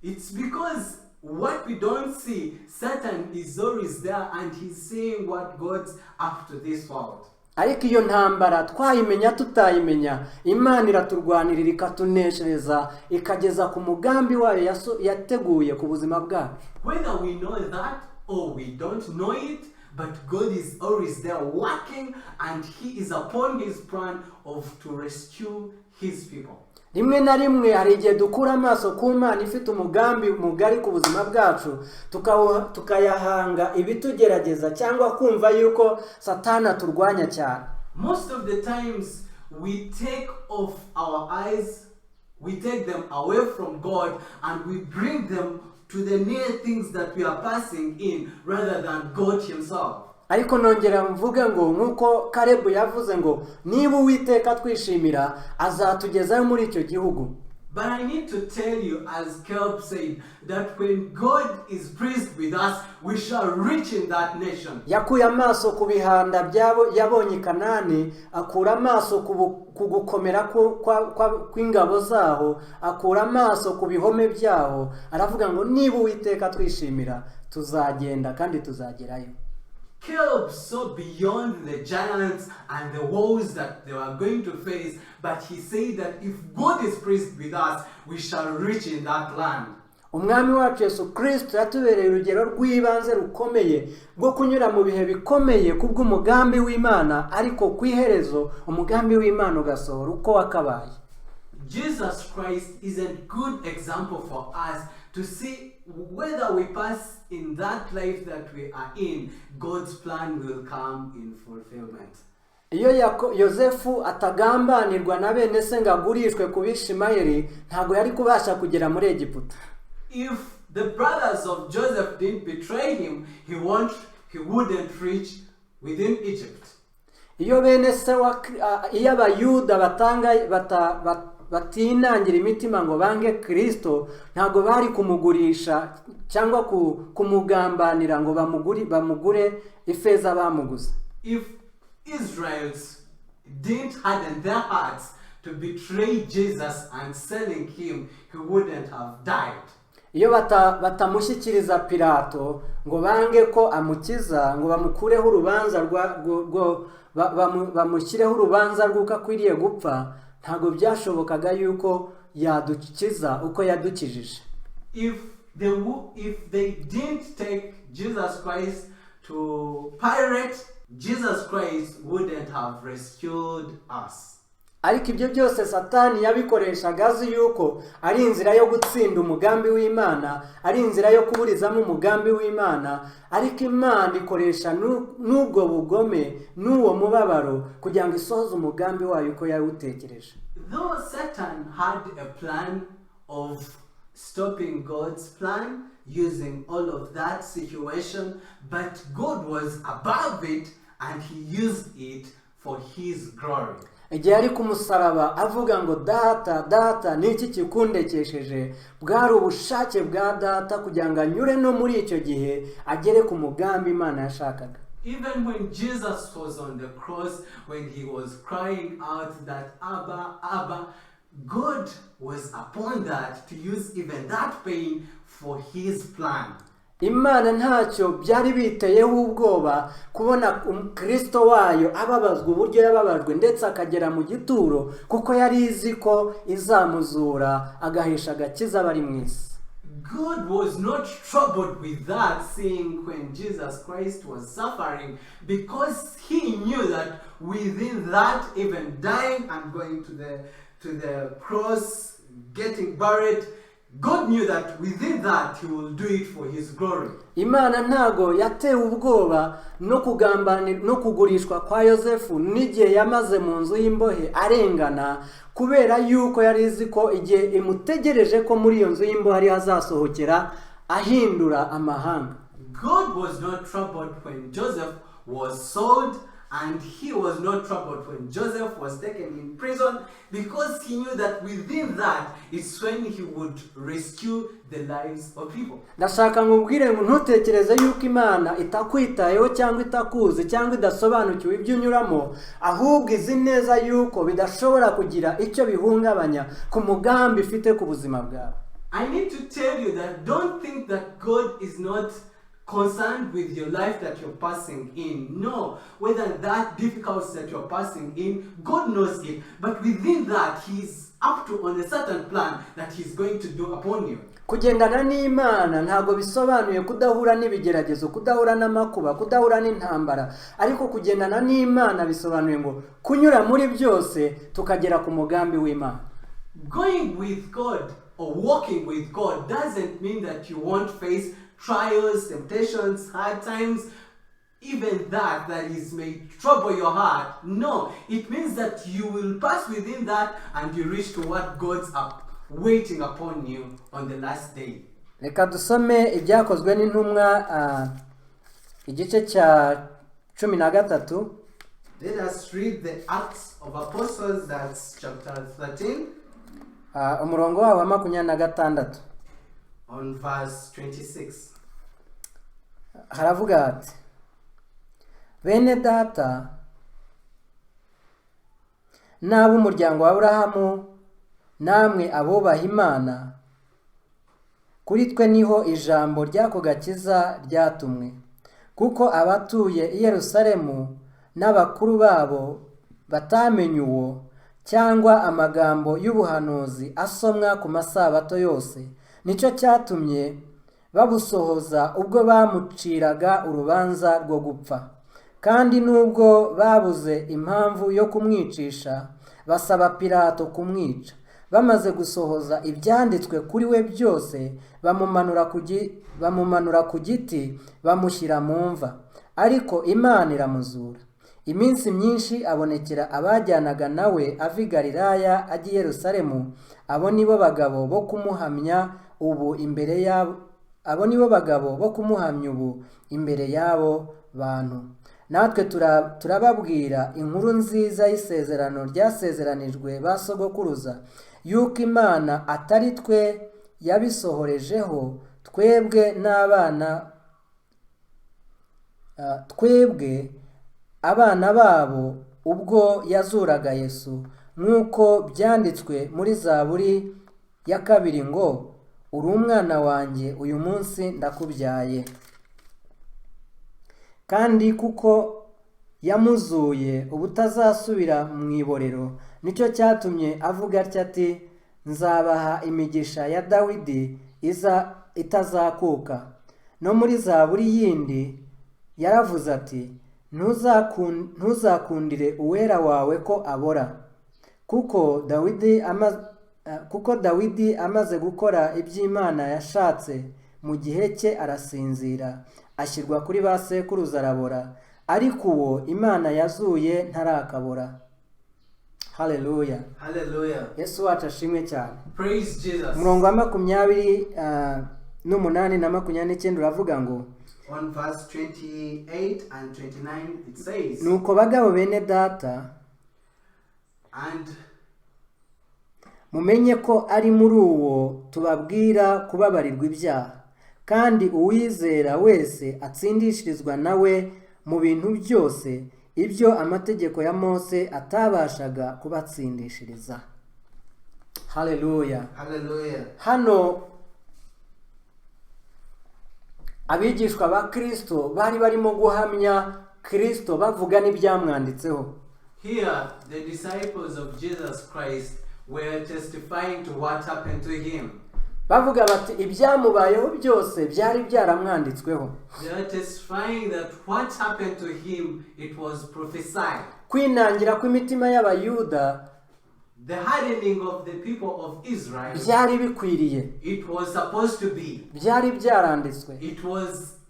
It's because what we don't see, Satan is always there and he's saying what God's up to this world. Ariko iyo ntambara twayimenya tutayimenya, Imana iraturwanirira ikatuneshereza ikageza ku mugambi wayo yateguye ku buzima bwacu. Whether we know that or we don't know it, but God is always there working, and he is upon his plan of to rescue his people. Rimwe na rimwe hari igihe dukura amaso ku Mana ifite umugambi mugari ku buzima bwacu, tukayahanga ibitugerageza cyangwa kumva yuko Satani aturwanya cyane. Most of the times we take off our eyes, we take them away from God, and we bring them to the near things that we are passing in rather than God himself. ariko nongera mvuge ngo nkuko Kalebu yavuze ngo niba Uwiteka twishimira azatugezayo muri icyo gihugu. But I need to tell you, as Caleb said, that when God is pleased with us, we shall reach in that nation. Yakuye amaso ku bihanda byabo yabonye Kanani, akura amaso ku gukomera kw'ingabo zaho, akura amaso ku bihome byaho, aravuga ngo niba Uwiteka twishimira tuzagenda kandi tuzagerayo. Caleb saw beyond the giants and the walls that they were going to face, but he said that if God is pleased with us, we shall reach in that land. Umwami wacu Yesu Kristo yatubereye urugero rw'ibanze rukomeye rwo kunyura mu bihe bikomeye kubw'umugambi w'Imana, ariko ku iherezo umugambi w'Imana ugasohora uko wakabaye. Jesus Christ is a good example for us to see whether we pass in that life that we are in, God's plan will come in fulfillment. Iyo Yosefu atagambanirwa na bene se ngo agurishwe ku Bishimayeli, ntago yari kubasha kugera muri Egiputa. If the brothers of Joseph didn't betray him, he wouldn't reach within Egypt. Iyo bene se iyo Abayuda batinangira imitima ngo bange Kristo, ntago bari kumugurisha cyangwa kumugambanira ngo bamugure ifeza bamuguze. If Israelites didn't harden their hearts to betray Jesus and selling him, he wouldn't have died. Iyo batamushyikiriza Pilato ngo bange ko amukiza, ngo bamukureho urubanza bamushyireho urubanza rw'uko akwiriye gupfa, ntago byashobokaga yuko yadukiza uko yadukijije. If they didn't take Jesus Christ to Pilate, Jesus Christ wouldn't have rescued us. Ariko ibyo byose Satani yabikoreshaga azi yuko ari inzira yo gutsinda umugambi w'Imana, ari inzira yo kuburizamo umugambi w'Imana, ariko Imana ikoresha n'ubwo bugome n'uwo mubabaro kugira ngo isohoze umugambi wayo uko yawutekereje. Though Satan had a plan of stopping God's plan using all of that situation, but God was above it and he used it for his glory. Igihe ari ku musaraba avuga ngo data niki kikundekesheje, bwari ubushake bwa data kugira ngo anyure no muri icyo gihe agere ku mugambi Imana yashakaga. Even when Jesus was on the cross, when he was crying out that Abba, Abba, God was upon that to use even that pain for his plan. Imana ntacyo byari biteyeho ubwoba kubona Kristo wayo ababazwa uburyo yababajwe ndetse akagera mu gituro, kuko yari izi ko izamuzura agahesha agakiza abari mu isi. God was not troubled with that, seeing when Jesus Christ was suffering, because he knew that within that, even dying and going to the cross, getting buried, God knew that within that he will do it for his glory. Imana ntago yatewe ubwoba no kugurishwa kwa Yosefu n'igihe yamaze mu nzu y'imbohe arengana, kubera yuko yari izi ko igihe imutegereje ko muri iyo nzu y'imbohe ari hazasohokera ahindura amahanga. God was not troubled when Joseph was sold, and he was not troubled when Joseph was taken in prison, because he knew that within that is when he would rescue the lives of people. Ndashaka nkubwire ngo ntutekereze yuko Imana itakwitayeho cyangwa itakuzi cyangwa idasobanukiwe ibyo unyuramo, ahubwo izi neza yuko bidashobora kugira icyo bihungabanya ku mugambi ifite ku buzima bwawe. I need to tell you that don't think that God is not concerned with your life that you're passing in. No, whether that difficulty that you're passing in, God knows it. But within that, He's up to on a certain plan that He's going to do upon you. Kugendana n'Imana ntago bisobanuye kudahura n'ibigeragezo, kudahura n'amakuba, kudahura n'intambara, ariko kugendana n'Imana bisobanuye ngo kunyura muri byose tukagera ku mugambi w'Imana. Going with God or walking with God doesn't mean that you won't face trials, temptations, hard times. even that is may trouble your heart. No, it means that you will pass within that and you reach to what God's up waiting upon you on the last day. Reka dusome ibyakozwe n'intumwa igice cya 13. Let us read the Acts of Apostles, that's chapter 13, umurongo wa 26. on verse 26. Haravuga ati: bene data n'ab'umuryango wa Aburahamu, namwe abubaha Imana, kuri twe niho ijambo ry'ako gakiza ryatumwe, kuko abatuye i Yerusalemu n'abakuru babo batamenye uwo, cyangwa amagambo y'ubuhanuzi asomwa ku masabato yose. Nicyo cyatumye babusohoza ubwo bamuciraga urubanza rwo gupfa. Kandi nubwo babuze impamvu yo kumwicisha, basaba Pilato kumwica. Bamaze gusohoza ibyanditswe kuri we byose, bamumanura ku giti, bamushyira mu mva. Ariko Imana iramuzura. Iminsi myinshi abonekera abajyanaga nawe ava i Galilaya ajya i Yerusalemu. Abo nibo bagabo bo kumuhamya ubu imbere y'abo bantu. Natwe turababwira inkuru nziza y'isezerano ryasezeranijwe ba sogokuruza, yuko Imana atari twe yabisohorejeho, twebwe abana babo ubwo yazuraga Yesu, nk'uko byanditswe muri Zaburi ya 2 ngo: uri umwana wanjye, uyu munsi ndakubyaye. Kandi kuko yamuzuye ubutazasubira mu iborero, nicyo cyatumye avuga atya ati: nzabaha imigisha ya Dawidi itazakuka. No muri Zaburi yindi yaravuze ati: ntuzakundire uwera wawe ko abora. Kuko Dawidi amaze gukora iby'Imana yashatse, mu gihe cye arasinzira, ashyirwa kuri ba sekuruza arabora, ariko uwo Imana yazuye ntarakabora. Haleluya. Hallelujah. Yesu wacu ashimwe cyane. Praise Jesus. Umurongo wa 28 na 29 uravuga ngo: On verse 28 and 29 it says, nuko bagabo bene data, and mumenye ko ari muri uwo tubabwira kubabarirwa ibyaha, kandi uwizera wese atsindishirizwa nawe mu bintu byose, ibyo amategeko ya Mose atabashaga kubatsindishiriza. Haleluya. hallelujah. Hano abigishwa ba Kristo bari barimo guhamya Kristo bavuga n'ibyamwanditseho. Here the disciples of Jesus Christ were testifying to what happened to him. Bavuga bati ibyamubayeho byose byari byaramwanditsweho. They are testifying that what happened to him, it was prophesied. Kwinangira kw'imitima y'Abayuda, The hardening of the people of Israel, byari bikwiriye, it was supposed to be. byari byaranditswe.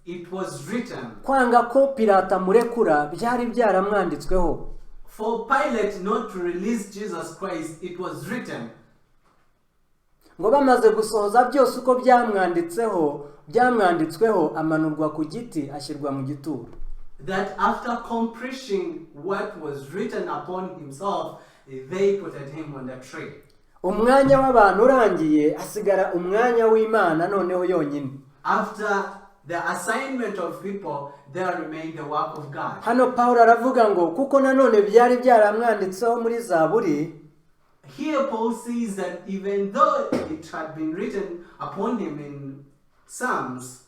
It was written. Kwanga ko Pilato amurekura byari byaramwanditsweho. For Pilate not to release Jesus Christ, it was written. Ngo bamaze gusohoza byose uko byamwanditsweho, amanurwa ku giti, ashyirwa mu gituro. That after accomplishing what was written upon himself, they put him on the tree. Umwanya w'abantu urangiye, hasigara umwanya w'Imana noneho yonyine. After the assignment of people, there remained the work of God. Hano Pawulo aravuga ngo kuko nanone byari byaramwanditseho muri Zaburi. Here Paul says that even though it had been written upon him in Psalms,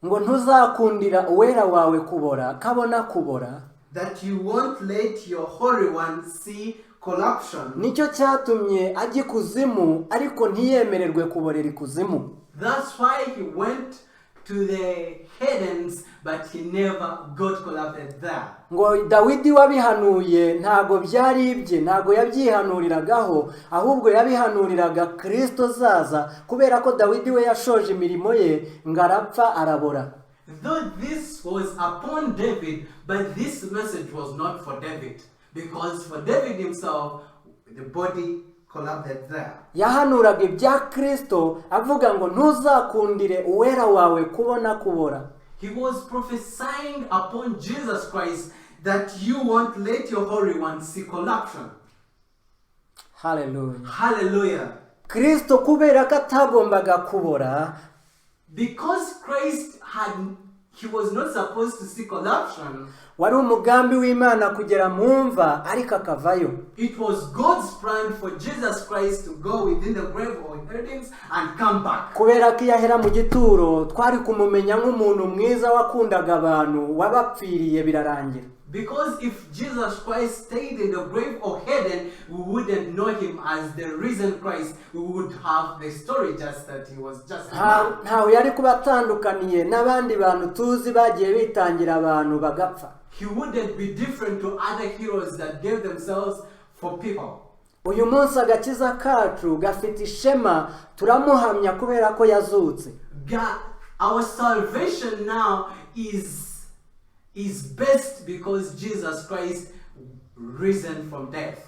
ngo ntuzakundira uwera wawe kubora, kabona kubora. that you won't let your Holy One see corruption. Nicyo cyatumye ajya ikuzimu, ariko ntiyemererwe kuborera ikuzimu. That's why he went to the heavens, but he never got corrupted there. Ngo Dawidi wabihanuye ntago byari ibye, ntago yabyihanuriragaho, ahubwo yabihanuriraga Kristo zaza, kubera ko Dawidi we yashoje imirimo ye, ngarapfa arabora. though this was upon David, but this message was not for David. Because for David himself, the body collapsed there. yahanuraga ibya Kristo avuga ngo ntuzakundire uwera wawe kubona kubora. He was prophesying upon Jesus Christ that you won't let your Holy One see corruption. Hallelujah. Hallelujah. Kristo kubera ko atagombaga kubora, Because he was not supposed to see corruption. wari umugambi w'Imana kugera mu mva ariko akavayo. It was God's plan for Jesus Christ to go within the grave of Hades and come back. Kubera ko yahera mu gituro twari kumumenya nk'umuntu mwiza wakundaga abantu wabapfiriye birarangira. Because if Jesus Christ stayed in the grave of Hades, we wouldn't know him as the risen Christ. We would have the story just that he was just a man. Ntawe yari kuba atandukaniye n'abandi bantu tuzi bagiye bitangira abantu bagapfa. He wouldn't be different to other heroes that gave themselves for people. Uyu munsi agakiza kacu gafite ishema turamuhamya kubera ko yazutse. Our salvation now is best because Jesus Christ risen from death.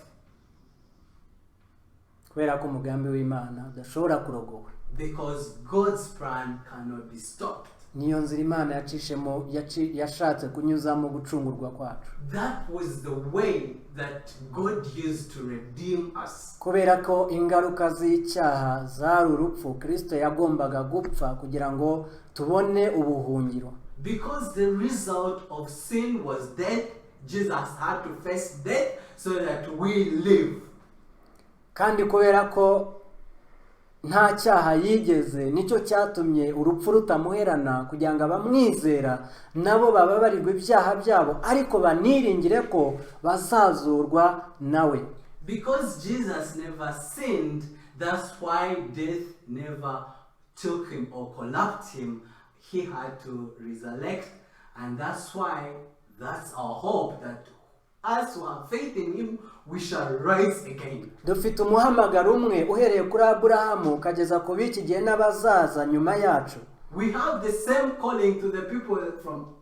Kubera ko umugambi w'Imana udashobora kurogowa. Because God's plan cannot be stopped. Niyo nzira Imana yacishemo yashatse kunyuzamo gucungurwa kwacu. That was the way that God used to redeem us. Kubera ko ingaruka z'icyaha zari urupfu, Kristo yagombaga gupfa kugira ngo tubone ubuhungiro. Because the result of sin was death, Jesus had to face death so that we live. Kandi kubera ko nta cyaha yigeze, nicyo cyatumye urupfu rutamuherana kugira ngo abamwizera nabo bababarirwe ibyaha byabo ariko baniringire ko bazazurwa nawe. Because Jesus never sinned, that's why death never took him or collapsed him. He had to resurrect, and that's our hope that as who have faith in him, we shall rise again. Dufite umuhamagaro umwe uhereye kuri Aburahamu ukageza ku b'iki gihe n'abazaza nyuma yacu. We have the same calling to the people from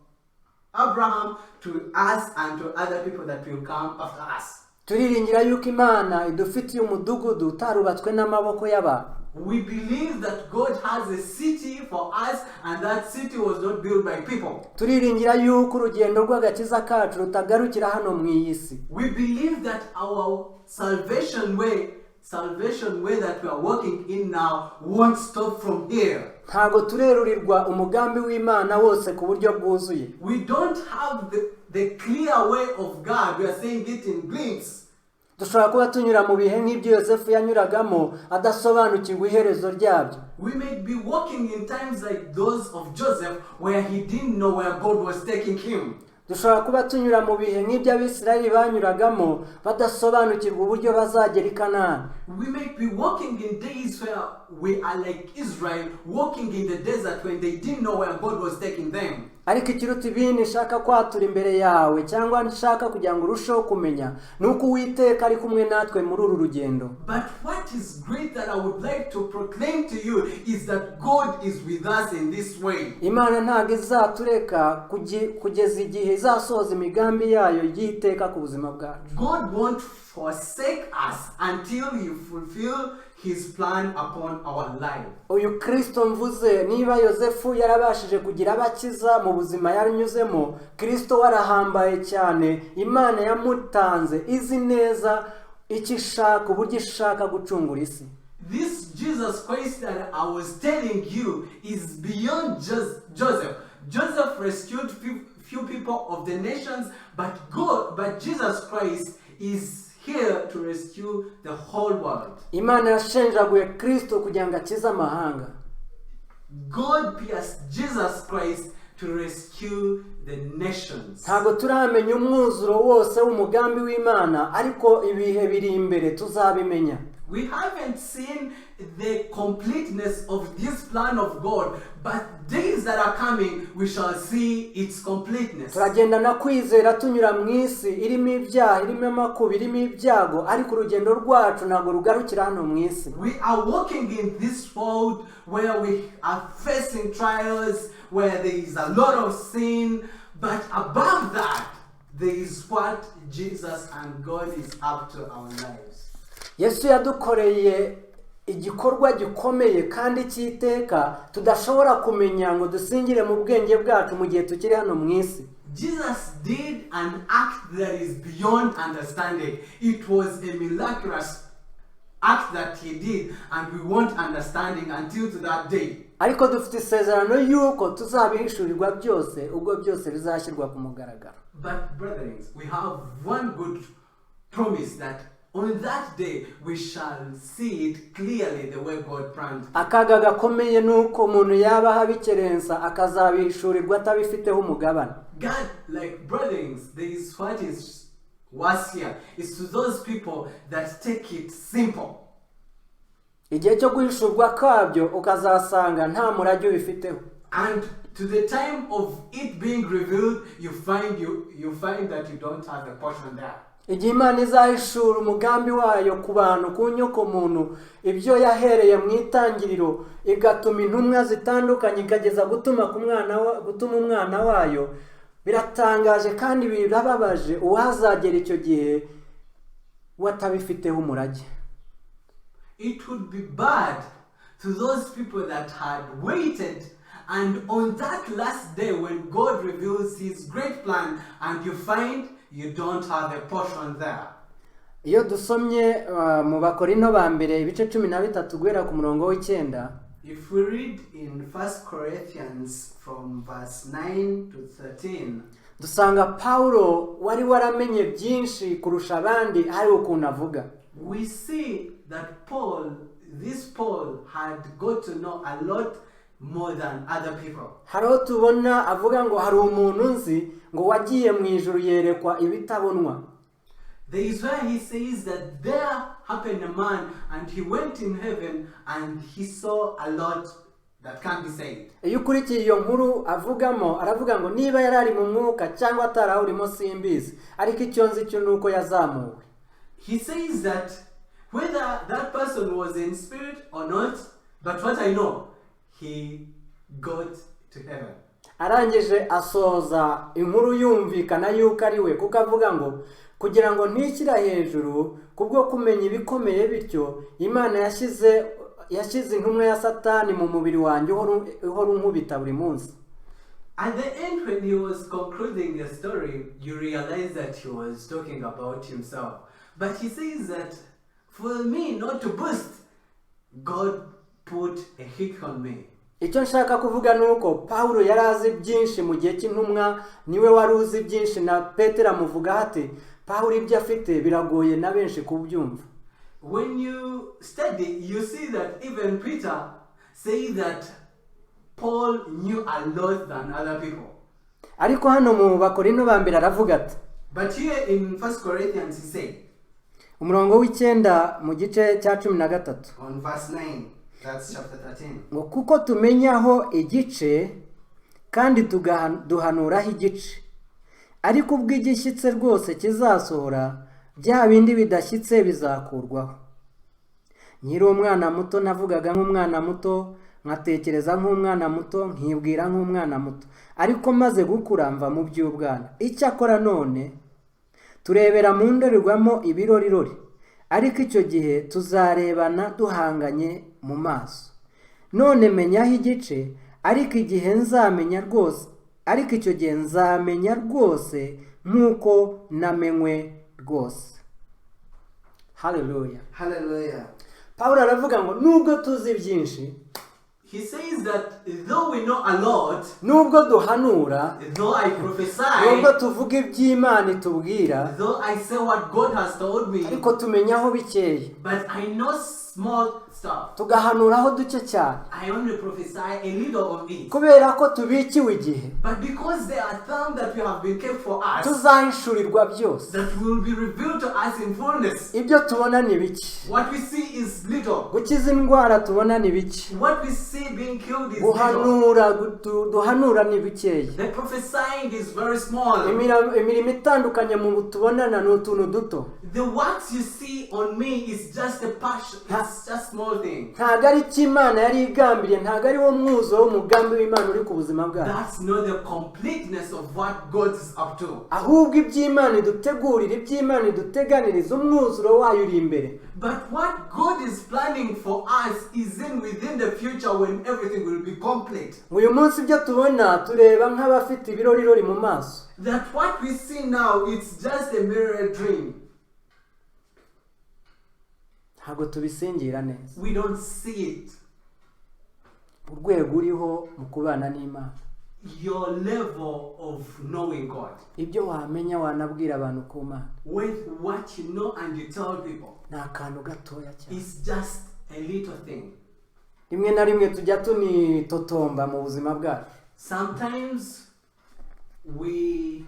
Abraham to us and to other people that will come after us. Turiringira yuko Imana idufitiye umudugudu utarubatswe n'amaboko y'abantu. We believe that God has a city for us and that city was not built by people. Turiringira yuko urugendo rw'agakiza kacu rutagarukira hano mu iy'isi. We believe that our salvation way that we are walking in now won't stop from here. Ntago turerurirwa umugambi w'Imana wose ku buryo bwuzuye. We don't have the clear way of God. We are saying it in glimpse. Dushobora kuba tunyura mu bihe nk'ibyo Yosefu yanyuragamo adasobanukirwa iherezo ryabyo. We may be walking in times like those of Joseph where he didn't know where God was taking him. Dushobora kuba tunyura mu bihe nk'ibyo Abisirayeli banyuragamo badasobanukirwa uburyo bazagera i Kanani. We may be walking in days where we are like Israel, walking in the desert when they didn't know where God was taking them. Ariko ikiruta ibindi nshaka kwatura imbere yawe cyangwa nshaka kugira ngo urusheho kumenya nuko Uwiteka ari kumwe natwe muri uru rugendo. But what is great that I would like to proclaim to you is that God is with us in this way. Imana ntabwo izatureka kugeza igihe izasohoza imigambi yayo y'iteka ku buzima bwacu. God won't forsake us until he fulfill his plan upon our life. Uyu Kristo mvuze, niba Yosefu yarabashije kugira abakiza mu buzima yanyuzemo, Kristo warahambaye cyane. Imana yamutanze izi neza icyo ishaka, uburyo ishaka gucungura isi. This Jesus Christ that I was telling you is beyond just Joseph. Joseph rescued few people of the nations, but Jesus Christ is here to rescue the whole world. Imana yashenjaguye Kristo kugira ngo akize amahanga. God pierced Jesus Christ to rescue the nations. Ntabwo turamenya umwuzuro wose w'umugambi w'Imana, ariko ibihe biri imbere tuzabimenya. We haven't seen the completeness of this plan of God, but days that are coming, we shall see its completeness. turagendana kwizera tunyura mu isi irimo ibyaha, irimo amakuba, irimo ibyago, ariko urugendo rwacu ntabwo rugarukira hano mu isi. We are walking in this world where we are facing trials, where there is a lot of sin, but above that, there is what Jesus and God is up to our lives. Yesu yadukoreye igikorwa gikomeye kandi cy'iteka tudashobora kumenya ngo dusingire mu bwenge bwacu mu gihe tukiri hano mu isi. Jesus did an act that is beyond understanding. It was a miraculous act that he did, and we won't understanding until to that day. Ariko dufite isezerano yuko tuzabihishurirwa byose ubwo byose bizashyirwa ku mugaragaro. But brethren, we have one good promise that on that day we shall see it clearly the way God planned. Akaga gakomeye nuko umuntu yaba habikerensa akazabihishurirwa atabifiteho umugabane. God, like brethren, there is what is worse here. It's to those people that take it simple. Igihe cyo guhishurwa kabyo ukazasanga nta murage ubifiteho. And to the time of it being revealed, you find that you don't have a portion there. Igihe Imana izahishura umugambi wayo ku bantu, ku nyoko muntu, ibyo yahereye mu itangiriro igatuma intumwa zitandukanye ikageza gutuma umwana wayo, biratangaje kandi birababaje uwazagera icyo gihe watabifiteho umurage. It would be bad to those people that had waited, and on that last day when God reveals his great plan and you find you don't have a portion there. Iyo dusomye mu Bakorinto ba mbere ibice 13 guhera ku murongo w'9, if we read in 1 Corinthians from verse 9 to 13, dusanga Paulo wari waramenye byinshi kurusha abandi hari ukuntu avuga. We see that Paul had got to know a lot more than other people. Haro tubona avuga ngo hari umuntu nzi ngo wagiye mu ijuru yerekwa ibitabonwa. There is where he says that there happened a man and he went in heaven and he saw a lot that can't be said. Iyo ukurikiye iyo nkuru avugamo aravuga ngo niba yarari mu mwuka cyangwa atarawurimo simbizi, ariko icyo nzi cyo nuko yazamuwe. He says that whether that person was in spirit or not, but what I know, he got to heaven. Arangije asoza inkuru yumvikana yuko ari we, kuko avuga ngo kugira ngo ntikira hejuru kubwo kumenya ibikomeye bityo Imana yashize intumwa ya Satani mu mubiri wanjye uhora unkubita buri munsi. At the end, when he was concluding the story, you realize that he was talking about himself. But he says that for me not to boast, God put a hit on me. Icyo nshaka kuvuga nuko Paulo yari azi byinshi mu gihe cy'intumwa, niwe wari uzi byinshi, na Petero amuvuga ati Paulo ibyo afite biragoye na benshi kubyumva. When you study, you see that even Peter said that Paul knew a lot than other people. Ariko hano mu Bakorinto ba mbere aravuga ati, but here in 1 Corinthians he said, umurongo w'9 mu gice cya 13, on verse 9, that's chapter 13. ngo kuko tumenyaho igice kandi duhanuraho igice, ariko ubwo igishyitse rwose kizasohora bya bindi bidashyitse bizakurwaho. Nyiri umwana muto navugaga nk'umwana muto, nkatekereza nk'umwana muto, nkibwira nk'umwana muto, ariko maze gukura mva mu by'ubwana. Icyakora none turebera mu ndorerwamo ibirorirori, ariko icyo gihe tuzarebana duhanganye mu maso. None menyaho igice, ariko igihe nzamenya rwose, ariko icyo gihe nzamenya rwose nk'uko namenywe rwose. Hallelujah. Hallelujah. Paulo aravuga ngo nubwo tuzi byinshi, he says that though we know a lot, nubwo duhanura, though I prophesy, nubwo tuvuga iby'Imana itubwira, though I say what God has told me, ariko tumenyaho bikeya. but I know small stuff. tugahanuraho duke cyane I only prophesy a little of it. kubera ko tubikiwe igihe But because there are things that we have been kept for us, tuzahishurirwa byose. that will be revealed to us in fullness. Ibyo tubona ni biki? What we see is little. Gukiza indwara tubona ni biki? What we see being killed is little. Duhanura ni bikeya. The prophesying is very small. Imirimo itandukanye mu tubonana ni utuntu duto. The works you see on me is just a passion. It's just small thing. Ntabwo ari icyo Imana yari igambiriye, ntabwo ari wo mwuzo w'umugambi w'Imana uri ku buzima bwacu. That's not the completeness of what God is up to. Ahubwo iby'Imana idutegurira, iby'Imana iduteganiriza, umwuzuro wayo uri imbere. But what God is planning for us is within the future when everything will be complete. Uyu munsi ibyo tubona tureba nk'abafite ibirorirori mu maso. That what we see now, it's just a mirror dream. Ntabwo tubisingira neza. We don't see it. Urwego uriho mu kubana n'Imana. Your level of knowing God. Ibyo wamenya wanabwira abantu ku Mana. With what you know and you tell people. Ni akantu gatoya cyane. It's just a little thing. Rimwe na rimwe tujya tunitotomba mu buzima bwacu. Sometimes we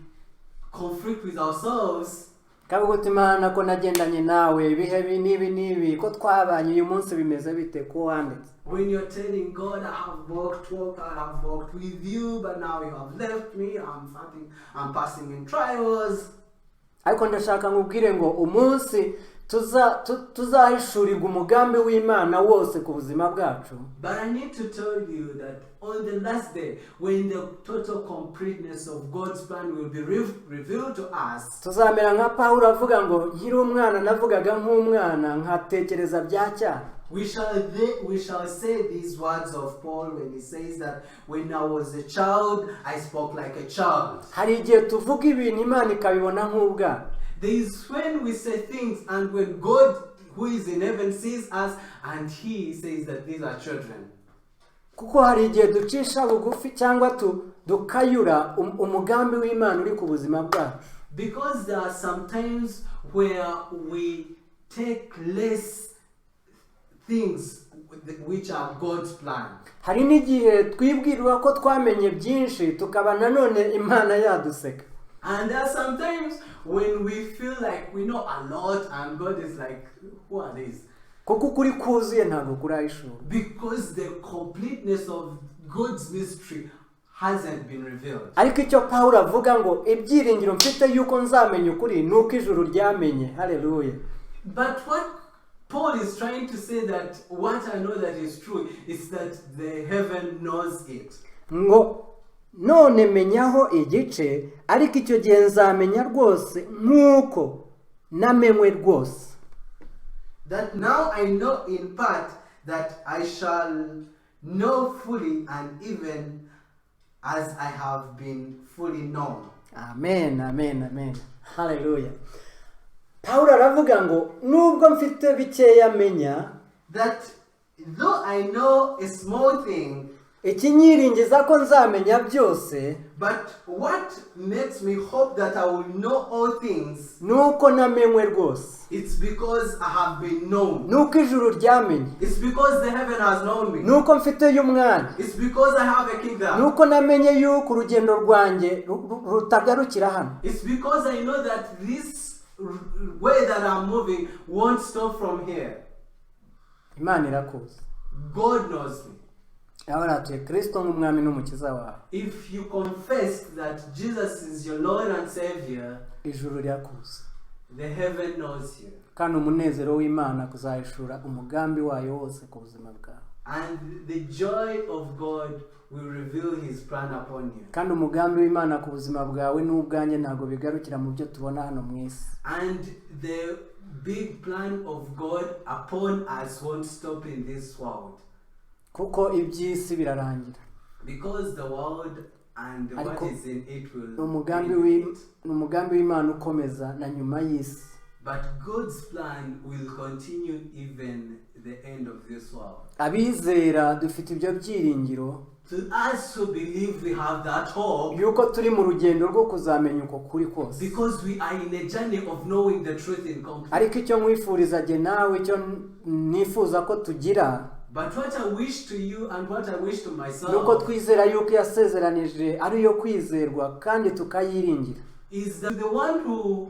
conflict with ourselves. Kavuga Imana ko nagendanye nawe ibihe nibi ko twabanye uyu munsi bimeze bite ko wanditse. When you're telling God, I have walked with you, but now you have left me. I'm passing in trials. Ariko ndashaka nkubwire ngo umunsi tuzahishurirwa umugambi w'Imana wose ku buzima bwacu. But I need to tell you that on the last day, when the total completeness of God's plan will be revealed to us, tuzamera nka Pawulo avuga ngo nkiri umwana navugaga nk'umwana nkatekereza bya cyane. we shall say these words of Paul when he says that when I was a child, I spoke like a child. Hari igihe tuvuga ibintu Imana ikabibona nk'ubwana. There is when we say things and when God who is in heaven sees us and he says that these are children. Kuko hari igihe ducisha bugufi cyangwa dukayura umugambi w'Imana uri ku buzima bwacu. Because there are some times where we take less things which are God's plan. Hari n'igihe twibwirwa ko twamenye byinshi tukaba nanone Imana yaduseka. And there are sometimes when we feel like we know a lot and God is like, who are these? Kuko ukuri kuzuye ntabwo kurahishura. Because the completeness of God's mystery hasn't been revealed. Ariko icyo Pawulo avuga ngo ibyiringiro mfite yuko nzamenya ukuri nuko ijuru ryamenye. Hallelujah. But what Paul is trying to say that what I know that is true is that the heaven knows it. Ngo none menyaho igice ariko icyo gihe nzamenya rwose nkuko namenywe rwose. That now I know in part, that I shall know fully and even as I have been fully known. Amen, amen, amen. Hallelujah. Pawulo aravuga ngo nubwo mfite bikeya menya, that though I know a small thing, ikinyiringiza ko nzamenya byose, but what makes me hope that I will know all things, nuko namenywe rwose. it's because I have been known. Nuko ijuru ryamenye. It's because the heaven has known me. Nuko mfite y'umwana. It's because I have a kingdom. Nuko namenye yuko urugendo rwanjye rutagarukira hano. It's because I know that this way that I'm moving won't stop from here. Imana irakuzi. God knows me. Abaratuye Kristo nk'umwami n'umukiza wawe. If you confess that Jesus is your Lord and Savior, ijuru ryakuzi. the heaven knows you. Kandi umunezero w'Imana kuzahishura umugambi wayo wose ku buzima bwawe. And the joy of God will reveal his plan upon you. Kandi umugambi w'Imana ku buzima bwawe n'ubwanjye ntago bigarukira mu byo tubona hano mu isi. And the big plan of God upon us won't stop in this world. Kuko iby'isi birarangira. Because the world and what is in it will umugambi w'Imana ukomeza na nyuma y'isi. But God's plan will continue even the end of this world. Abizera dufite ibyo byiringiro to us who believe we have that hope, yuko turi mu rugendo rwo kuzamenya uko kuri kose. because we are in a journey of knowing the truth in complete. Ariko icyo nkwifuriza jye nawe, icyo nifuza ko tugira, But what I wish to you and what I wish to nuko myself twizera yuko yasezeranije ari iyo kwizerwa kandi tukayiringira. is that the one who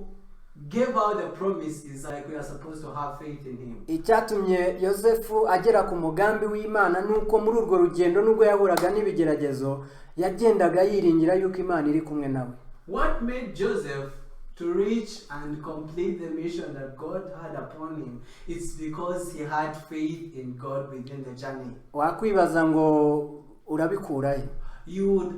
gave out the promise is like we are supposed to have faith in him. Icyatumye Yosefu agera ku mugambi w'Imana nuko muri urwo rugendo nubwo yahuraga n'ibigeragezo yagendaga yiringira yuko Imana iri kumwe nawe. What made Joseph to reach and complete the mission that God had upon him? It's because he had faith in God within the journey. Wakwibaza ngo urabikurahe? You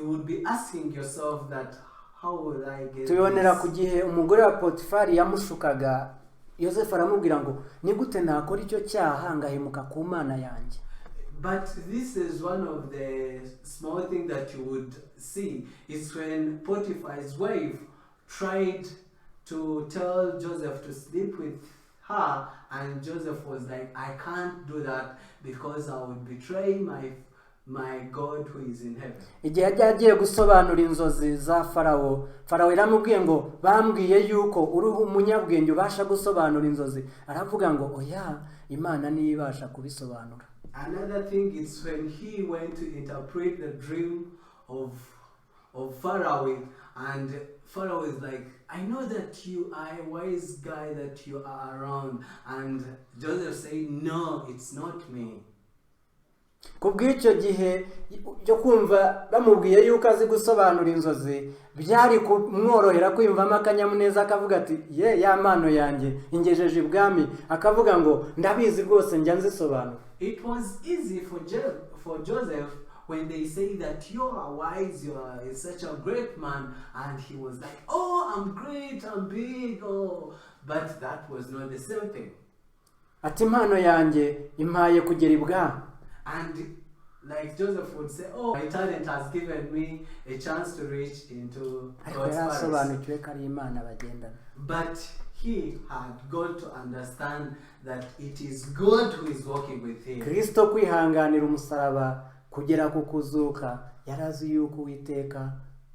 would be asking yourself that, how will I get Tubibonera ku this? gihe umugore wa Potifari yamushukaga, Yosefu aramubwira ngo ni gute nakora icyo cyaha ngahemuka ku Mana yanjye. But this is one of the small things that you would see. It's when Potiphar's wife tried to tell Joseph to sleep with her, and Joseph was like, I can't do that because I would betray my God who is in heaven. Igihe yari agiye gusobanura inzozi za Farawo, Farawo yaramubwiye ngo bambwiye yuko uri umunyabwenge ubasha gusobanura inzozi. Aravuga ngo oya, Imana niyo ibasha kubisobanura. Another thing is when he went to interpret the dream of Pharaoh, and Pharaoh is like, I know that you are a wise guy, that you are around. And Joseph said, no, it's not me. Kubw'icyo gihe cyo kumva bamubwiye yuko azi gusobanura inzozi, byari kumworohera kwiyumvamo akanyamuneza akavuga ati ye ya mpano yanjye ingejeje ibwami, akavuga ngo ndabizi rwose njya nzisobanura. It was easy for Joseph when they say that you are wise, you are such a great man, and he was like, oh, I'm great, I'm big, oh. But that was not the same thing. Ati impano yanjye impaye kugera ibwami. And like Joseph would say, oh, my talent has given me a chance to reach into God's palace. But he had got to understand that it is God who is working with him. Kristo kwihanganira umusaraba kugera ku kuzuka, yarazi yuko Uwiteka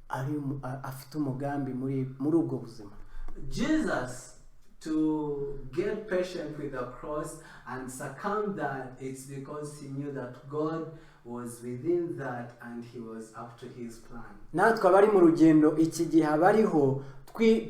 ari afite umugambi muri ubwo buzima. Jesus, to get patient with the cross and succumb that, it's because he knew that God was within that and he was up to his plan. Natwe abari mu rugendo iki gihe abariho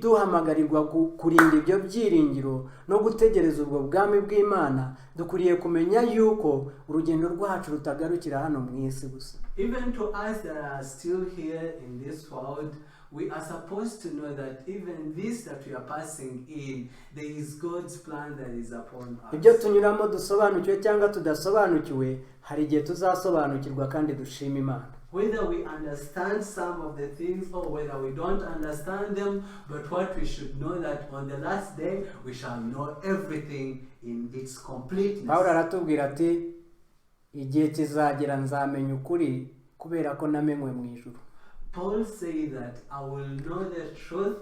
duhamagarirwa kurinda ibyo byiringiro no gutegereza ubwo bwami bw'Imana, dukuriye kumenya yuko urugendo rwacu rutagarukira hano mu isi gusa. Even to us that are still here in this world, we are supposed to know that even this that we are passing in, there is God's plan that is upon us. Ibyo tunyuramo dusobanukiwe cyangwa tudasobanukiwe, hari igihe tuzasobanukirwa kandi dushima Imana. Whether we understand some of the things or whether we don't understand them, but what we should know that on the last day we shall know everything in its completeness. Pawulo aratubwira ati igihe kizagera nzamenya ukuri kubera ko namenywe mu ijuru. Paul said that I will know the truth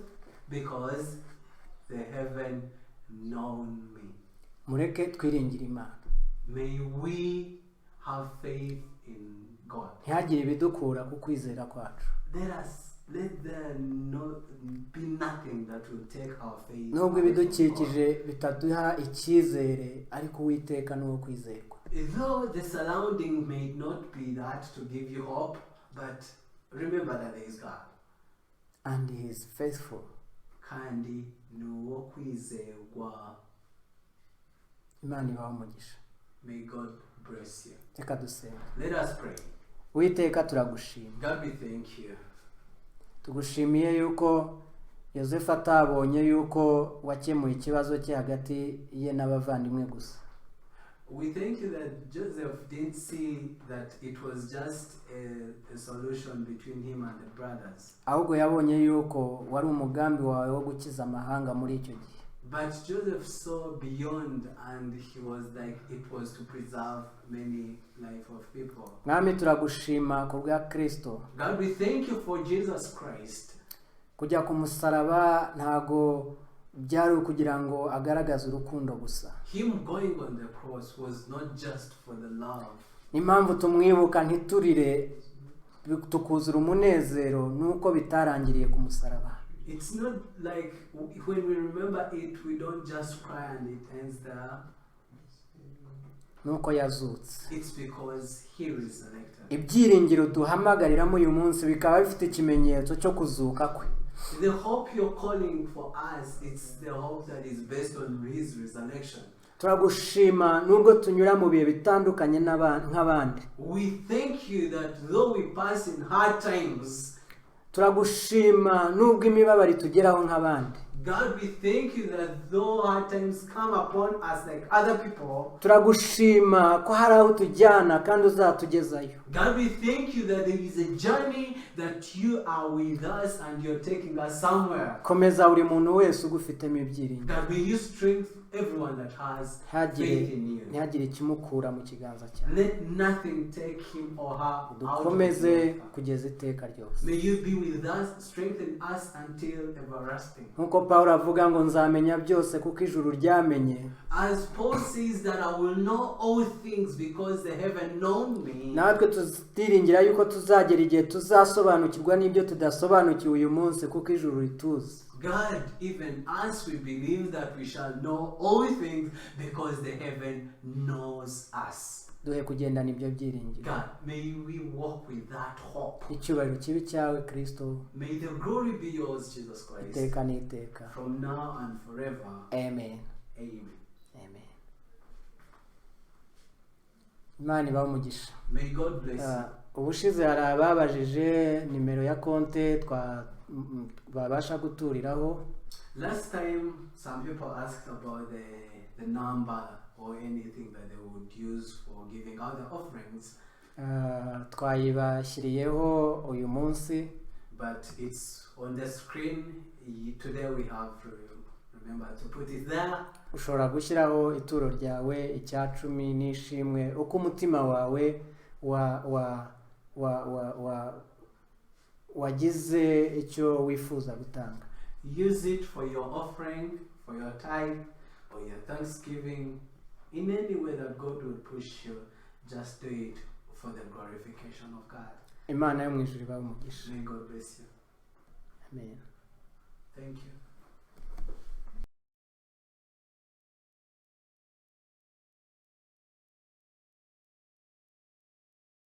because the heaven known me. Mureke twiringire Imana. May we have faith in God. Ntihagire ibidukura ku kwizera kwacu. Let there be nothing that will take our faith. Nubwo ibidukikije bitaduha icyizere, ariko Uwiteka ni uwo kwizerwa. Though the surrounding may not be that to give you hope, but remember that there is God. And he is faithful. Kandi nuwo kwizerwa. Imana ibahe umugisha. May God bless you. Reka dusenge. Let us pray. Uwiteka turagushima. God, we thank you. Tugushimiye yuko Yosefu atabonye yuko wakemuye ikibazo cye hagati ye n'abavandimwe gusa. We thank you that Joseph didn't see that it was just a solution between him and the brothers. Ahubwo yabonye yuko wari umugambi wawe wo gukiza amahanga muri icyo gihe. But Joseph saw beyond, and he was like, it was to preserve many life of people. Mwami turagushima ku bwa Kristo. God, we thank you for Jesus Christ. Kujya ku musaraba ntago byari kugira ngo agaragaze urukundo gusa. Him going on the cross was not just for the love. impamvu tumwibuka ntiturire tukuzura umunezero nuko bitarangiriye ku musaraba. It's not like when we remember it, we don't just cry and it ends there. Nuko yazutse. It's because he resurrected. Ibyiringiro duhamagariramo uyu munsi bikaba bifite ikimenyetso cyo kuzuka kwe. The hope you're calling for us, it's the hope that is based on his resurrection. Turagushima nubwo tunyura mu bihe bitandukanye nk'abandi. We thank you that though we pass in hard times, turagushima nubwo imibabaro tugeraho nk'abandi. God, we thank you that though hard times come upon us like other people, turagushima ko hari aho tujyana kandi uzatugezayo. God, we thank you that there is a journey that you are with us and you're taking us somewhere. Komeza buri muntu wese ugufitemo ibyiringiro. God, may you strengthen everyone that has faith in you. ntihagire ikimukura mu kiganza cyawe. Let nothing take him or her out of dukomeze your life. kugeza iteka ryose. May you be with us, strengthen us until everlasting. Nkuko Pawulo avuga ngo nzamenya byose kuko ijuru ryamenye. As Paul says that I will know all things because they haven't known me. natwe tutiringira yuko tuzagera igihe tuzasobanukirwa n'ibyo tudasobanukiwe uyu munsi kuko ijuru rituzi. God, even us, we believe that we shall know all things because the heaven knows us. duhe kugendana ibyo byiringiro. God, may we walk with that hope. icyubahiro kibi cyawe Kristo. May the glory be yours, Jesus Christ, iteka n'iteka. from now and forever. Amen. Amen. Amen. Imana ibahe umugisha. May God bless you. Ubushize hari ababajije nimero ya konte babasha guturiraho. Last time, some people asked about the number or anything that they would use for giving out the offerings. Twayibashyiriyeho uyu munsi. But it's on the screen. Today we have to remember to put it there. Ushobora gushyiraho ituro ryawe icyacumi n'ishimwe uko umutima wawe wagize icyo wifuza gutanga. Use it for your offering, for your tithe, or your thanksgiving. In any way that God will push you, just do it for the glorification of God. Imana yo mu ijuru ibahe umugisha. May God bless you. Amen. Thank you.